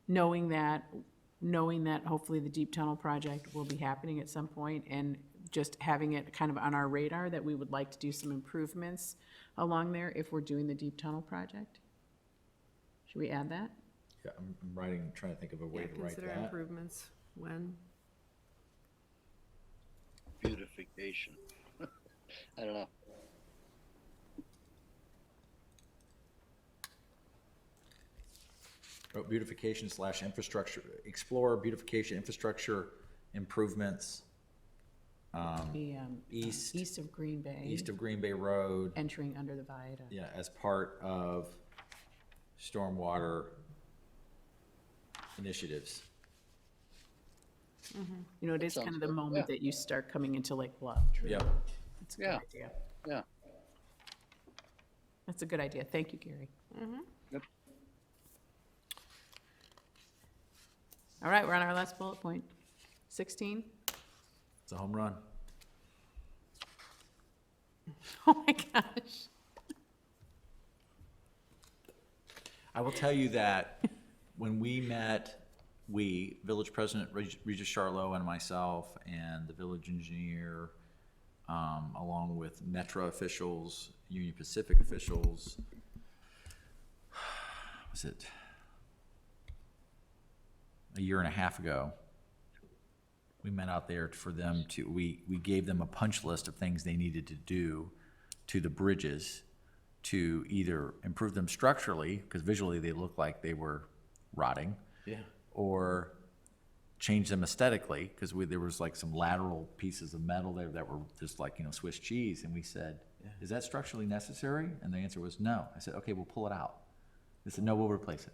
knowing that hopefully the deep tunnel project will be happening at some point, and just having it kind of on our radar that we would like to do some improvements along there if we're doing the deep tunnel project? Should we add that? Yeah, I'm writing, trying to think of a way Yeah, to write consider that. improvements when, Beautification. I don't know. Beautification / infrastructure, explore beautification infrastructure improvements, The east of Green Bay. east of Green Bay Road, Entering under the viaduct. yeah, as part of stormwater initiatives. It is kind sounds of the good, moment yeah. that you start coming into Lake Bluff. Drew. Yep. That's a good Yeah. idea. Yeah. That's a good idea. Thank you, Gary. Yep. All right, we're on our last bullet point. 16? It's a home run. Oh my gosh. I will tell you that when we met, Village President Regis Charlot and myself and the village engineer, along with Metra officials, Union Pacific officials, was it a year and a half ago? We met out there for them to, we gave them a punch list of things they needed to do to the bridges to either improve them structurally, because visually they looked like they were rotting, Yeah. or change them aesthetically, because there was like some lateral pieces of metal there that were just like, Swiss cheese. And we said, is that structurally necessary? And the answer was no. I said, okay, we'll pull it out. They said, no, we'll replace it.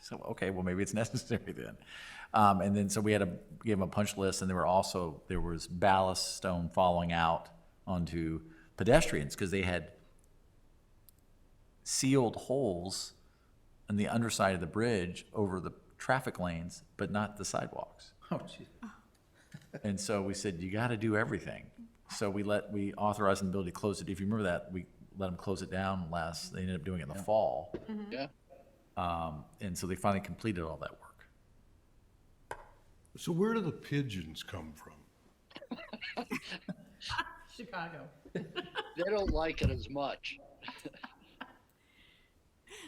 So, okay, well, maybe it's necessary then. And then, so we had to give them a punch list, and there was ballast stone falling out onto pedestrians, because they had sealed holes in the underside of the bridge over the traffic lanes, but not the sidewalks. Oh, geez. And so we said, you gotta do everything. So we authorized the ability to close it. If you remember that, we let them close it down they ended up doing it in the fall. Yeah. And so they finally completed all that work. So where do the pigeons come from? Chicago. They don't like it as much.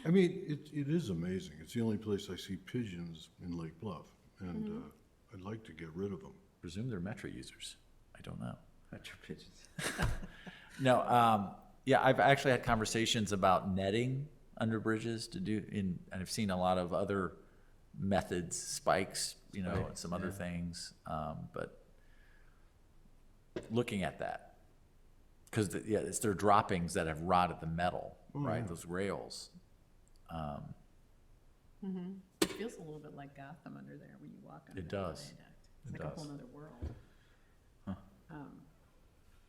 I mean, it is amazing. It's the only place I see pigeons in Lake Bluff, and I'd like to get rid of them. Presume they're Metro users. I don't know. Metro pigeons. No, yeah, I've actually had conversations about netting under bridges and I've seen a lot of other methods, spikes, and some other things, but looking at that, because it's their droppings that have rotted the metal, right? yeah. Those rails. It feels a little bit like Gotham under there when you walk under It that does. viaduct. It's It like a does. whole nother world.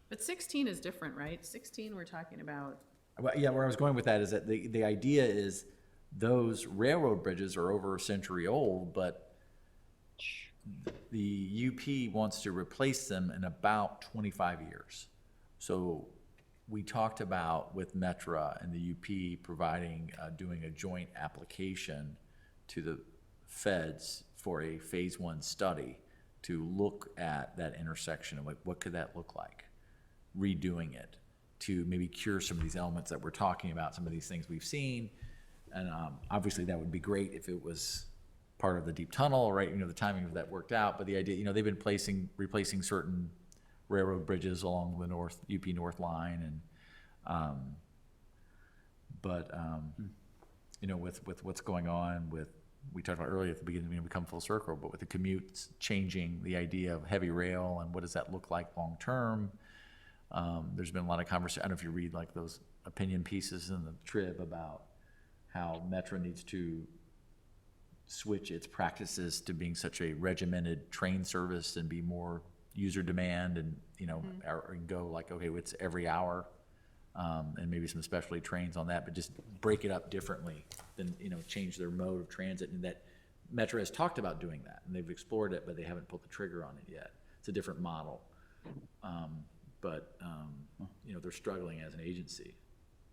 But 16 is different, right? 16, we're talking about, Well, yeah, where I was going with that is that the idea is those railroad bridges are over a century old, but the UP wants to replace them in about 25 years. So we talked about with Metra and the UP providing, doing a joint application to the feds for a phase 1 study to look at that intersection and what could that look like? Redoing it to maybe cure some of these elements that we're talking about, some of these things we've seen. And obviously that would be great if it was part of the deep tunnel, right? The timing of that worked out, but the idea, they've been replacing certain railroad bridges along the UP North line, and with what's going on with, we talked about earlier at the beginning, we come full circle, but with the commutes changing, the idea of heavy rail and what does that look like long term. There's been a lot of conversation. I don't know if you read like those opinion pieces in the Trib about how Metra needs to switch its practices to being such a regimented train service and be more user demand, and or go like, okay, it's every hour, and maybe some specialty trains on that, but just break it up differently than change their mode of transit. And that Metra has talked about doing that, and they've explored it, but they haven't pulled the trigger on it yet. It's a different model, but they're struggling as an agency.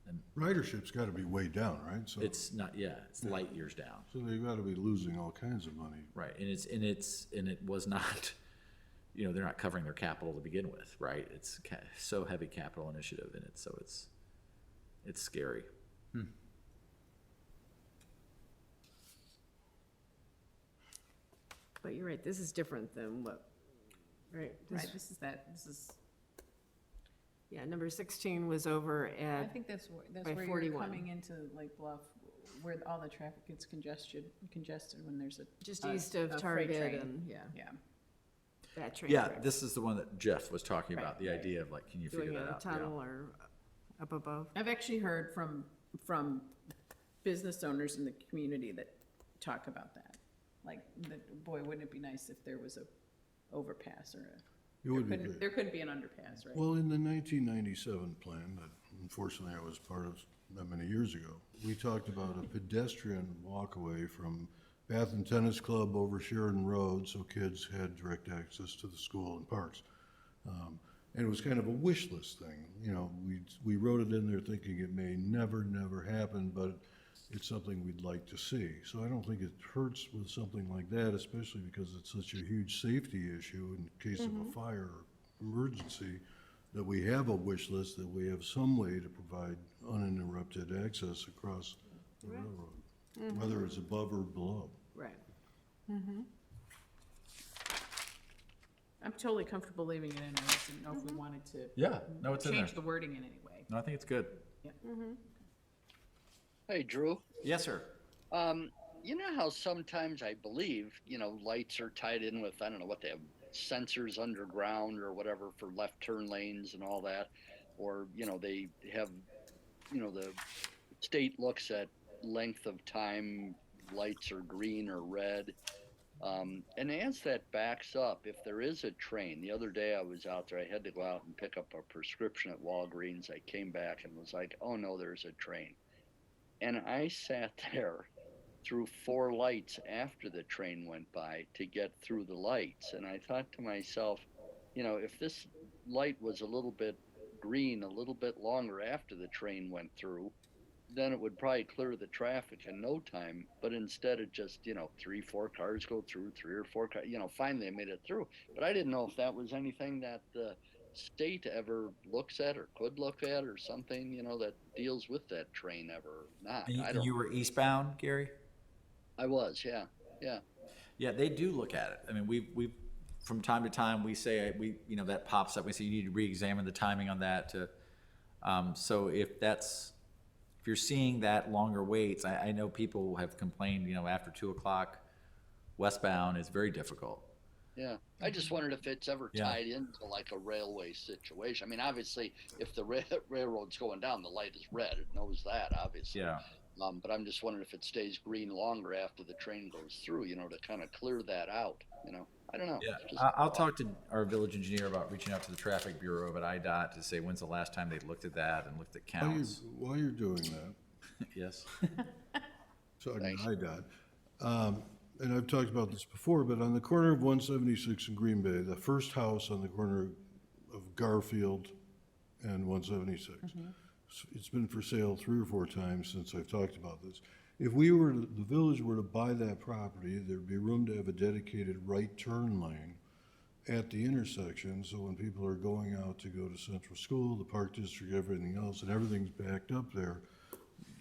And Ridership's got to be way down, right? So it's not, it's light years down. so they've got to be losing all kinds of money. Right, and it was not, they're not covering their capital to begin with, right? It's so heavy capital initiative in it, so it's scary. But you're right, this is different than what, right? right, this is, Yeah, number 16 was over I at, think that's by where you're 41. coming into Lake Bluff, where all the traffic gets congested when there's just a east of freight Target train. and, Yeah. that train. Yeah, track. this is the one that Jeff was talking about, the Right. idea of like, can you figure Doing that a out? tunnel or up above. I've actually heard from business owners in the community that talk about that. Like, boy, wouldn't it be nice if there was a overpass or It would be great. there could be an underpass, right? Well, in the 1997 plan, that unfortunately I was part of not many years ago, we talked about a pedestrian walkaway from Bath and Tennis Club over Sheridan Road, so kids had direct access to the school and parks. And it was kind of a wish list thing, you know, we wrote it in there thinking it may never happen, but it's something we'd like to see. So I don't think it hurts with something like that, especially because it's such a huge safety issue in case of a fire or emergency, that we have a wish list, that we have some way to provide uninterrupted access across the railroad, whether it's above or below. Right. I'm totally comfortable leaving it in. I just didn't know if we wanted to Yeah, no, it's in there. change the wording in any way. No, I think it's good. Hey, Drew. Yes, sir. You know how sometimes I believe, you know, lights are tied in with, I don't know what they have, sensors underground or whatever for left turn lanes and all that. Or, you know, they have, you know, the state looks at length of time lights are green or red. And as that backs up, if there is a train, the other day I was out there, I had to go out and pick up a prescription at Walgreens. I came back and was like, oh no, there's a train. And I sat there through 4 lights after the train went by to get through the lights. And I thought to myself, you know, if this light was a little bit green, a little bit longer after the train went through, then it would probably clear the traffic in no time. But instead of just, you know, 3-4 cars go through, 3 or 4 cars, you know, finally they made it through. But I didn't know if that was anything that the state ever looks at or could look at or something, you know, that deals with that train ever or not. And I don't. you were eastbound, Gary? I was, yeah. Yeah, they do look at it. I mean, we from time to time, we say, you know, that pops up. We say you need to re-examine the timing on that to, so if you're seeing that longer waits, I know people have complained, you know, after 2 o'clock westbound is very difficult. Yeah, I just wondered if it's ever Yeah. tied into like a railway situation. I mean, obviously, if the railroad's going down, the light is red. It knows that, obviously. Yeah. But I'm just wondering if it stays green longer after the train goes through, you know, to kind of clear that out, you know. I don't know. Yeah, It's just I'll talk to our village engineer about reaching out to the traffic bureau at IDOT to say when's the last time they looked at that and looked at counts. While you're doing that, Yes. talking Thanks. IDOT, and I've talked about this before, but on the corner of 176 and Green Bay, the first house on the corner of Garfield and 176, it's been for sale 3 or 4 times since I've talked about this. If the village were to buy that property, there'd be room to have a dedicated right turn lane at the intersection, so when people are going out to go to Central School, the Park District, everything else, and everything's backed up there,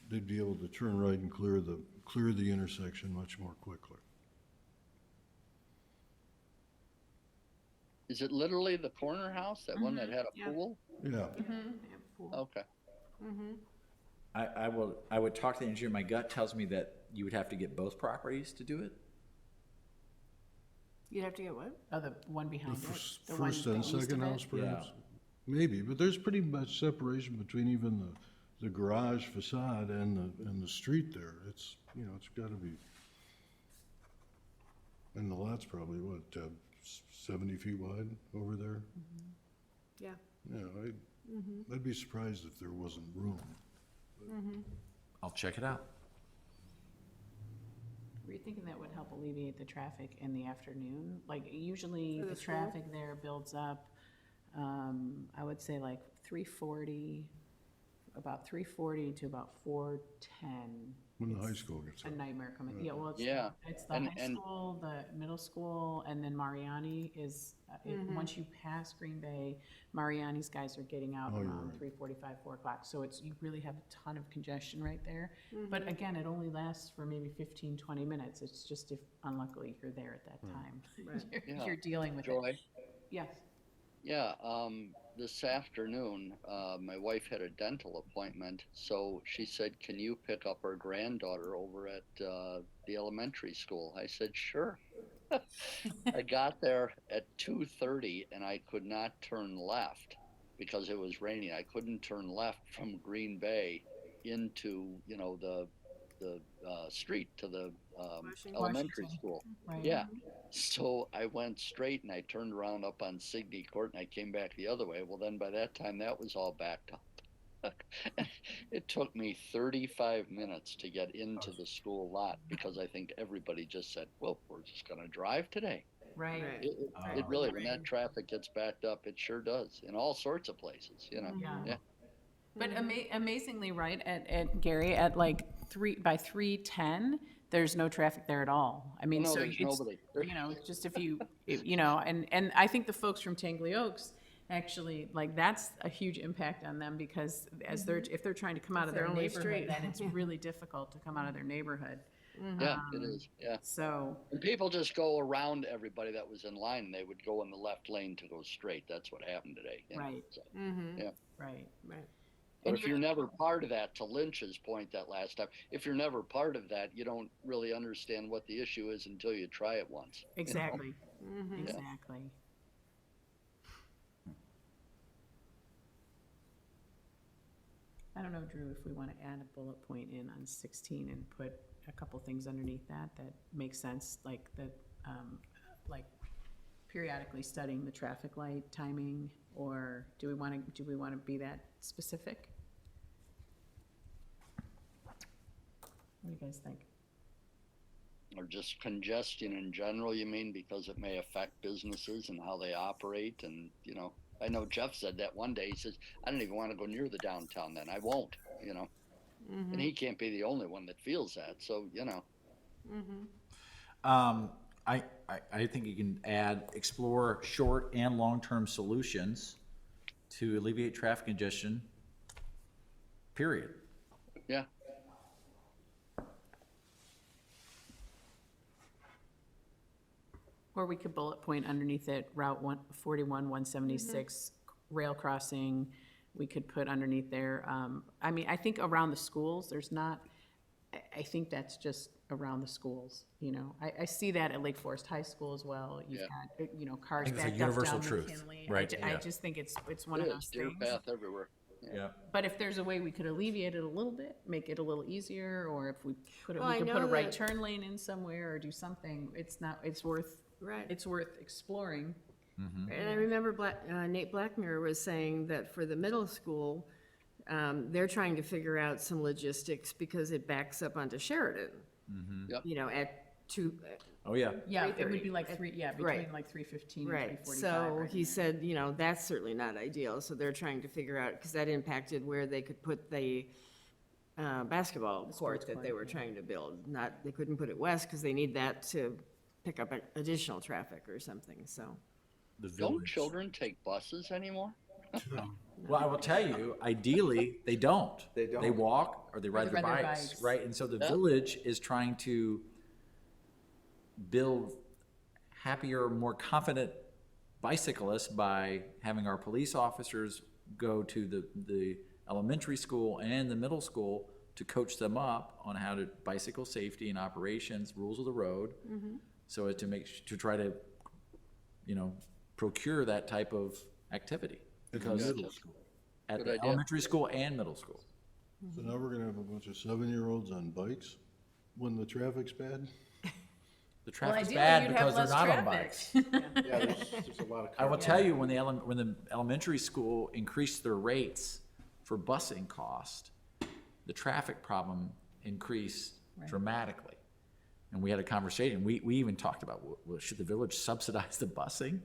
they'd be able to turn right and clear the intersection much more quickly. Is it literally the corner house, that one that had a Yeah. pool? Yeah, Okay. I would talk to the engineer. My gut tells me that you would have to get both properties to do it. You'd have to get what? Oh, the one behind the it? The one first and east of second it? house perhaps? Maybe, but there's pretty much separation between even the garage facade and the street there. It's, you know, it's gotta be. And the lot's probably, what, 70 feet wide over there? Yeah. Yeah, I'd be surprised if there wasn't room. I'll check it out. Were you thinking that would help alleviate the traffic in the afternoon? Like, usually For the the school? traffic there builds up, I would say like 340, about 340 to about 410. When the high school gets A up. nightmare coming, yeah, well, Yeah, it's the and- high and- school, the middle school, and then Mariani is, once you pass Green Bay, Mariani's guys are getting out Oh, you're around right. 3:45, 4 o'clock, so you really have a ton of congestion right there. But again, it only lasts for maybe 15, 20 minutes, it's just if unluckily you're there at that time. Right. Yeah. You're dealing with it. Joy? Yes, Yeah, this afternoon, my wife had a dental appointment, so she said, can you pick up our granddaughter over at the elementary school? I said, sure. I got there at 2:30 and I could not turn left because it was raining. I couldn't turn left from Green Bay into, you know, the street to the elementary Washington. school. right. Yeah. So I went straight and I turned around up on Signey Court and I came back the other way. Well, then by that time that was all backed up. It took me 35 minutes to get into the school lot because I think everybody just said, well, we're just going to drive today. Right. Right. It really, when that traffic gets backed up, it sure does in all sorts of places, you know? Yeah. Yeah. But amazingly, right, at Gary, at like by 3:10, there's no traffic there at all. I mean, No, so there's it's, nobody. you know, it's just you know, and I think the folks from Tangley Oaks, actually, like, that's a huge impact on them because if they're trying to come out of their their only neighborhood, street. then it's really difficult to come out of their neighborhood. Yeah, it is. Yeah. So, And people just go around everybody that was in line. They would go in the left lane to go straight. That's what happened today. You know? Right. So, Mm-hmm. yeah. right. Right. But And if you're never part of that, to Lynch's point that last time, if you're never part of that, you don't really understand what the issue is until you try it once. you know? Exactly. Mm-hmm. Exactly. I don't know, Drew, if we want to add a bullet point in on 16 and put a couple things underneath that makes sense, like like periodically studying the traffic light timing, or do we want to be that specific? What do you guys think? Or just congestion in general, you mean, because it may affect businesses and how they operate. And, you know, I know Jeff said that one day. He says, I don't even want to go near the downtown then. I won't, you know. And he can't be the only one that feels that. So, you know. I think you can add, explore short and long-term solutions to alleviate traffic congestion, period. Yeah. Or we could bullet point underneath it, Route 141, 176, rail crossing. We could put underneath there, I mean, I think around the schools, there's not, I think that's just around the schools, you know? I see that at Lake Forest High School as well. You've Yeah. got, you know, cars think it's a backed up universal down truth, McKinley. right, I yeah. just think it's one It of is those deer things. path everywhere. Yeah. But if there's a way we could alleviate it a little bit, make it a little easier, or if we put Well, we I could put a know right that- turn lane in somewhere or do something, it's worth Right. it's worth exploring. And I remember Nate Blackmire was saying that for the middle school, they're trying to figure out some logistics because it backs up onto Sheridan. Yep. You know, at two, Oh, yeah. Yeah, it would 3:30. be like between Right. like 3:15 and right, 3:45. so right he in there. said, you know, that's certainly not ideal, so they're trying to figure out, because that impacted where they could put the basketball court sports that they court, were yeah. trying to build. Not, they couldn't put it west, because they need that to pick up additional traffic or something, so. The Don't village. children take buses anymore? Well, I will tell you, ideally, they don't. They don't. They walk or they ride their bikes, right? And so the village is trying to build happier, more confident bicyclists by having our police officers go to the elementary school and the middle school to coach them up on how to bicycle safety and operations, rules of the road. So as to try to, you know, procure that type of activity. At the Because middle school. at Good the idea. elementary school and middle school. So now we're gonna have a bunch of 7-year-olds on bikes when the traffic's bad? The traffic's ideally, bad you'd because have they're not less on traffic. bikes. Yeah, there's a lot of. I will tell you, when the elementary school increased their rates for busing cost, the traffic problem increased dramatically. And we had a conversation, we even talked about, should the village subsidize the busing?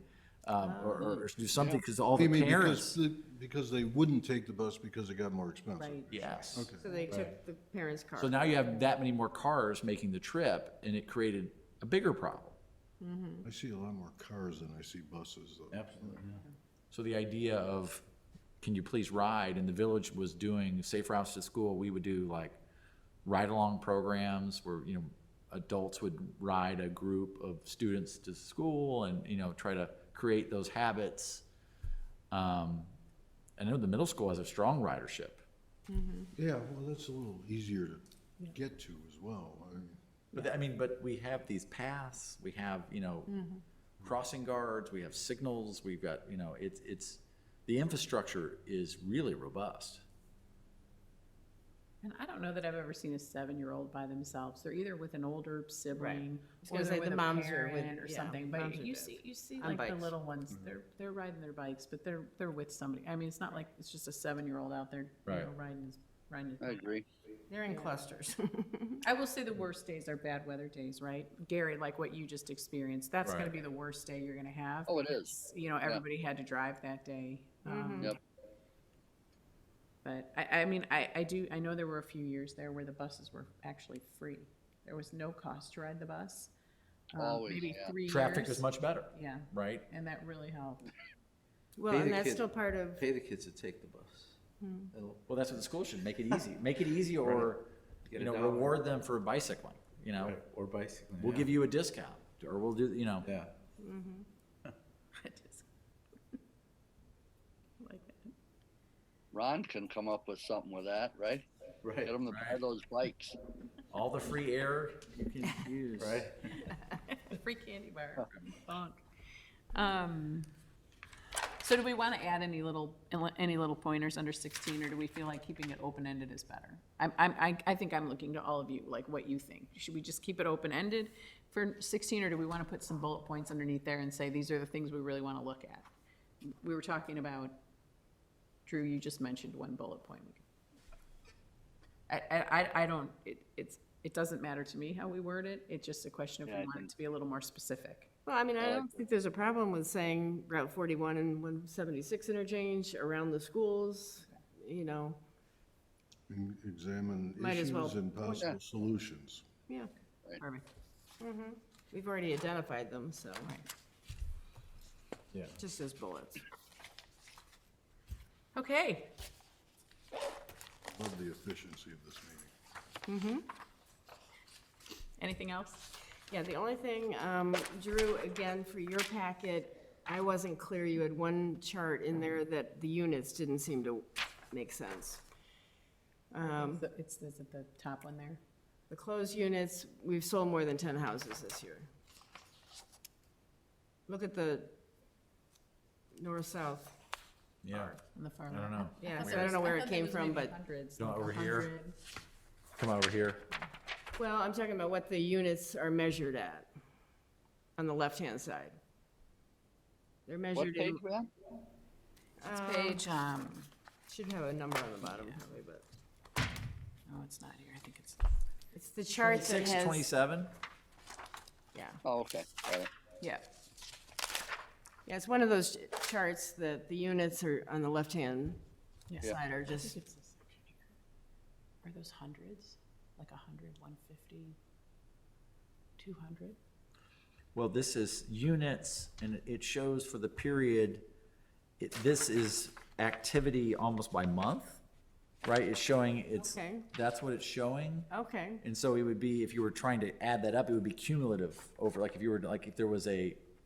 Or do something, because all the You mean parents, because they wouldn't take the bus because it got more expensive? Right. yes. Okay. So they took the parents' car. So now you have that many more cars making the trip, and it created a bigger problem. I see a lot more cars than I see buses, though. Absolutely, yeah. So the idea of, can you please ride, and the village was doing safe routes to school, we would do like ride-along programs where, you know, adults would ride a group of students to school and, you know, try to create those habits. I know the middle school has a strong ridership. Yeah, well, that's a little easier to get to as well. But we have these paths, we have, you know, crossing guards, we have signals, we've got, you know, the infrastructure is really robust. And I don't know that I've ever seen a 7-year-old by themselves. They're either with an older sibling was or gonna they're say with the a moms are with- parent or yeah, something. moms But are you with- see on like the bikes. little ones, they're riding their bikes, but they're with somebody. I mean, it's not like it's just a 7-year-old out there, Right. riding his I agree. They're in clusters. I will say the worst days are bad weather days, right? Gary, like what you just experienced, that's gonna Right. be the worst day you're gonna have. Oh, it is. You know, everybody had to drive that day. Yep. But I mean, I know there were a few years there where the buses were actually free. There was no cost to ride the bus. Always, Maybe yeah. 3 years. Traffic was much better, Yeah, right? and that really helped. Well, Pay and the that's kid- still part of, Pay the kids to take the bus. It'll Well, that's what the school should, make it easy. Make it easy or, Get you a know, dollar. reward them for bicycling, you know? Or bicycling. We'll yeah. give you a discount, or we'll do, you know. Yeah. It is. Like that. Ron can come up with something with that, right? Right. Get them to buy those bikes. All the free air you can use. Right. The free candy bar from Bonk. So do we want to add any little pointers under 16, or do we feel like keeping it open-ended is better? I think I'm looking to all of you, like what you think. Should we just keep it open-ended for 16, or do we want to put some bullet points underneath there and say, these are the things we really want to look at? We were talking about, Drew, you just mentioned one bullet point. I don't, it doesn't matter to me how we word it. It's just a question if Yeah, we I want it think- to be a little more specific. well, I mean, I I like don't think there's a problem with saying Route 41 and 176 interchange around the schools, you know, And examine Might as well. issues and possible solutions. yeah. Perfect. We've already identified them, so, Yeah. just as bullets. Okay, Love the efficiency of this meeting. anything else? Yeah, the only thing, Drew, again, for your packet, I wasn't clear, you had one chart in there that the units didn't seem to make sense. It's at the top one there. The closed units, we've sold more than 10 houses this year. Look at the north-south. Yeah. On the far I don't left. know. Yeah, thought so there I was- don't know where it thought there came was from, maybe but, hundreds, No, like over here. 100. Come over here. well, I'm talking about what the units are measured at on the left-hand side. They're What measured page, in, man? It's page, should have a number on the bottom probably, but no, it's not here. I think it's, it's the chart that 26, has, 27? yeah. Oh, okay, got it. yeah. Yeah, it's one of those charts that the units are on the left-hand Yeah. side are I think just, it's this section here. Are those hundreds? Like 100, 150, 200? Well, this is units, and it shows for the period, this is activity almost by month, right? It's showing, Okay. that's what it's showing. okay, And so it would be, if you were trying to add that up, it would be cumulative over, like if you were, like if there was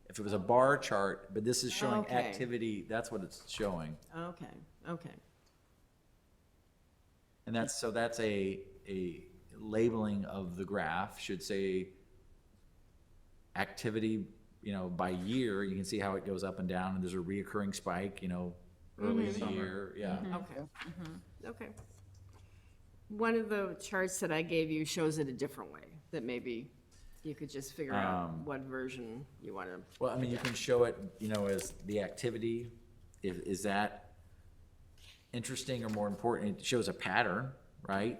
if it was a bar chart, but this is showing Okay. activity, that's what it's showing. okay, okay. And that's a labeling of the graph, should say activity, by year, you can see how it goes up and down, and there's a reoccurring spike, early in the year, yeah. Okay. Okay. One of the charts that I gave you shows it a different way, that maybe you could just figure out what version you want to. Well, I mean, you can show it, as the activity, is that interesting or more important? It shows a pattern, right?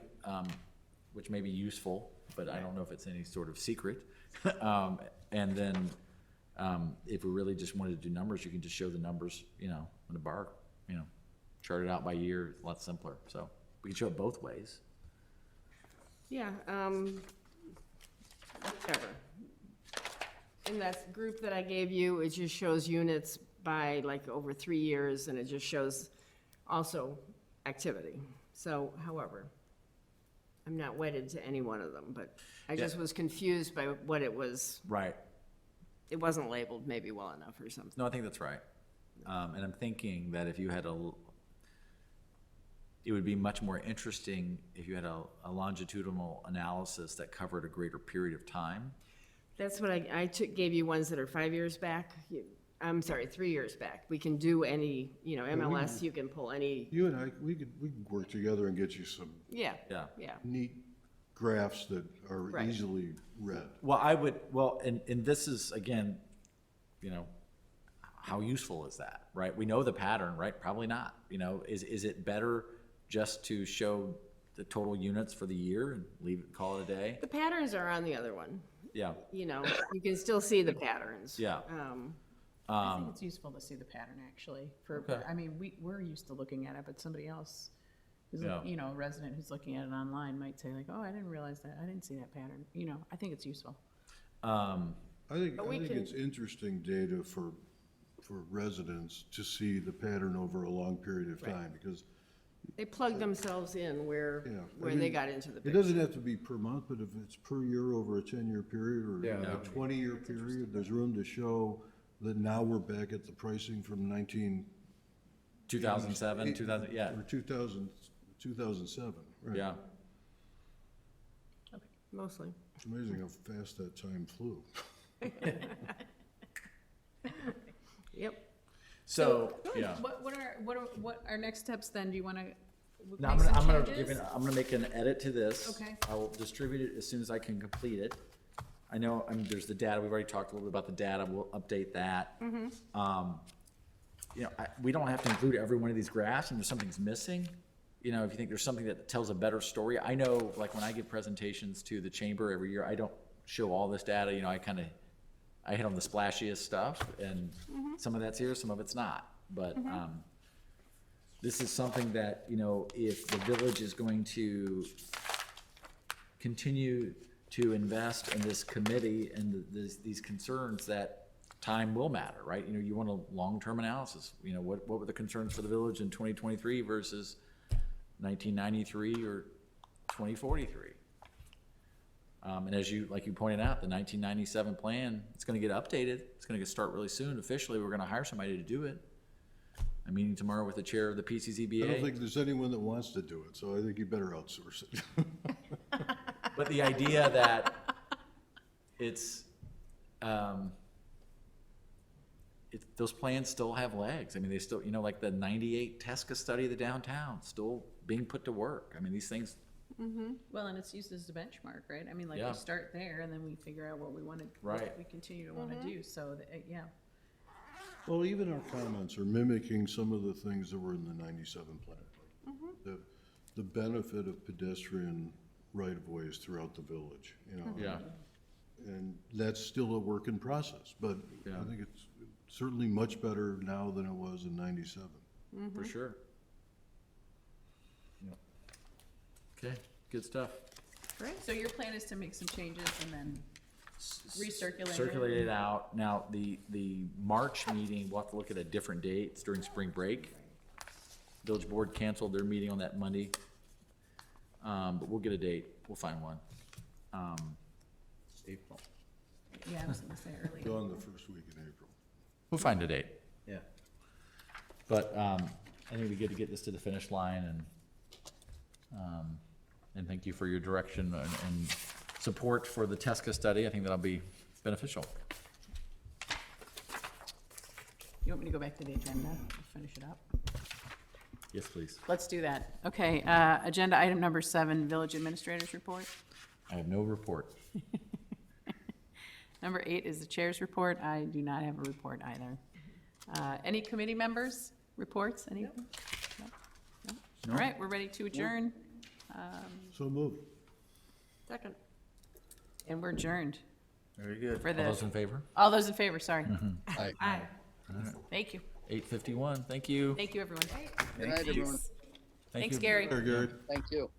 Which may be useful, but I don't know if it's any sort of secret. And then, if we really just wanted to do numbers, you can just show the numbers, on the bar, chart it out by year, a lot simpler. So we can show it both ways. Yeah, whatever. In that group that I gave you, it just shows units by like over 3 years, and it just shows also activity. So however, I'm not wedded to any one of them, but I just Yeah. was confused by what it was. Right. It wasn't labeled maybe well enough or something. No, I think that's right. And I'm thinking that if you had it would be much more interesting if you had a longitudinal analysis that covered a greater period of time. That's what gave you ones that are 5 years back. I'm sorry, 3 years back. We can do any, you know, MLS, you can pull any, You and I, we could work together and get you some yeah, Yeah. yeah. neat graphs that are Right. easily read. Well, and this is, again, you know, how useful is that, right? We know the pattern, right? Probably not. You know, is it better just to show the total units for the year and leave it, call it a day? The patterns are on the other one. Yeah, You know, you can still see the patterns. yeah. I think it's useful to see the pattern, actually, Okay. I mean, we're used to looking at it, but somebody else who's, Yeah. you know, a resident who's looking at it online might say like, oh, I didn't realize that, I didn't see that pattern, you know, I think it's useful. I think But we can- it's interesting data for residents to see the pattern over a long period of time, because They plug themselves in where, Yeah, I where they mean, got into the it picture. doesn't have to be per month, but if it's per year over a 10-year period or Yeah, a that would be- 20-year period, there's room to show that now we're back at the pricing from 2007, 2000, yeah, or 2007, right? yeah. Mostly. It's amazing how fast that time flew. Yep. So, yeah. What are next steps then? Do you want to Now, make some I'm gonna changes? make an edit to this. Okay. I will distribute it as soon as I can complete it. I know, there's the data, we've already talked a little bit about the data, we'll update that. You know, we don't have to include every one of these graphs, and if something's missing, you know, if you think there's something that tells a better story, I know, like, when I give presentations to the chamber every year, I don't show all this data, you know, I hit on the splashiest stuff, and some of that's here, some of it's not, but, this is something that, you know, if the village is going to continue to invest in this committee and these concerns, that time will matter, right? You know, you want a long-term analysis, you know, what were the concerns for the village in 2023 versus 1993 or 2043? And as you, like you pointed out, the 1997 plan, it's gonna get updated, it's gonna start really soon. Officially, we're gonna hire somebody to do it. I'm meeting tomorrow with the chair of the I don't PCZBA. think there's anyone that wants to do it, so I think you better outsource it. But the idea that it's, those plans still have legs. I mean, they still, you know, like the 98 Tesca study of the downtown, still being put to work. I mean, these things, Well, and it's used as a benchmark, right? I mean, like, Yeah. we start there and then we figure out what we want to, Right. what we continue to want to do, so, yeah. Well, even our comments are mimicking some of the things that were in the 97 plan. The benefit of pedestrian right-of-ways throughout the village, you know? yeah, And that's still a work in process, but Yeah. I think it's certainly much better now than it was in 97. for sure. Yep. Okay, good stuff. Right, so your plan is to make some changes and then recirculate it? Circulate it out. Now, the March meeting, we'll have to look at a different date. It's during spring break. Village board canceled their meeting on that Monday. But we'll get a date. We'll find one. April. Yeah, I was gonna say early. Gone the first week in April. We'll find a date. Yeah. But, I think it'd be good to get this to the finish line and thank you for your direction and support for the Tesca study. I think that'll be beneficial. You want me to go back to the agenda, finish it up? Yes, please. Let's do that. Okay, agenda item number 7, village administrators report. I have no report. Number 8 is the chair's report. I do not have a report either. Any committee members, reports, anything? No? No? All right, we're ready to adjourn, So moved. Second. and we're adjourned. Very good. For All the- those in favor? All those in favor, sorry. Aye. Aye. Thank you. 8:51. Thank you. Thank you, everyone. Good night, everyone. Thank Thanks, you. Gary. There, Gary. Thank you.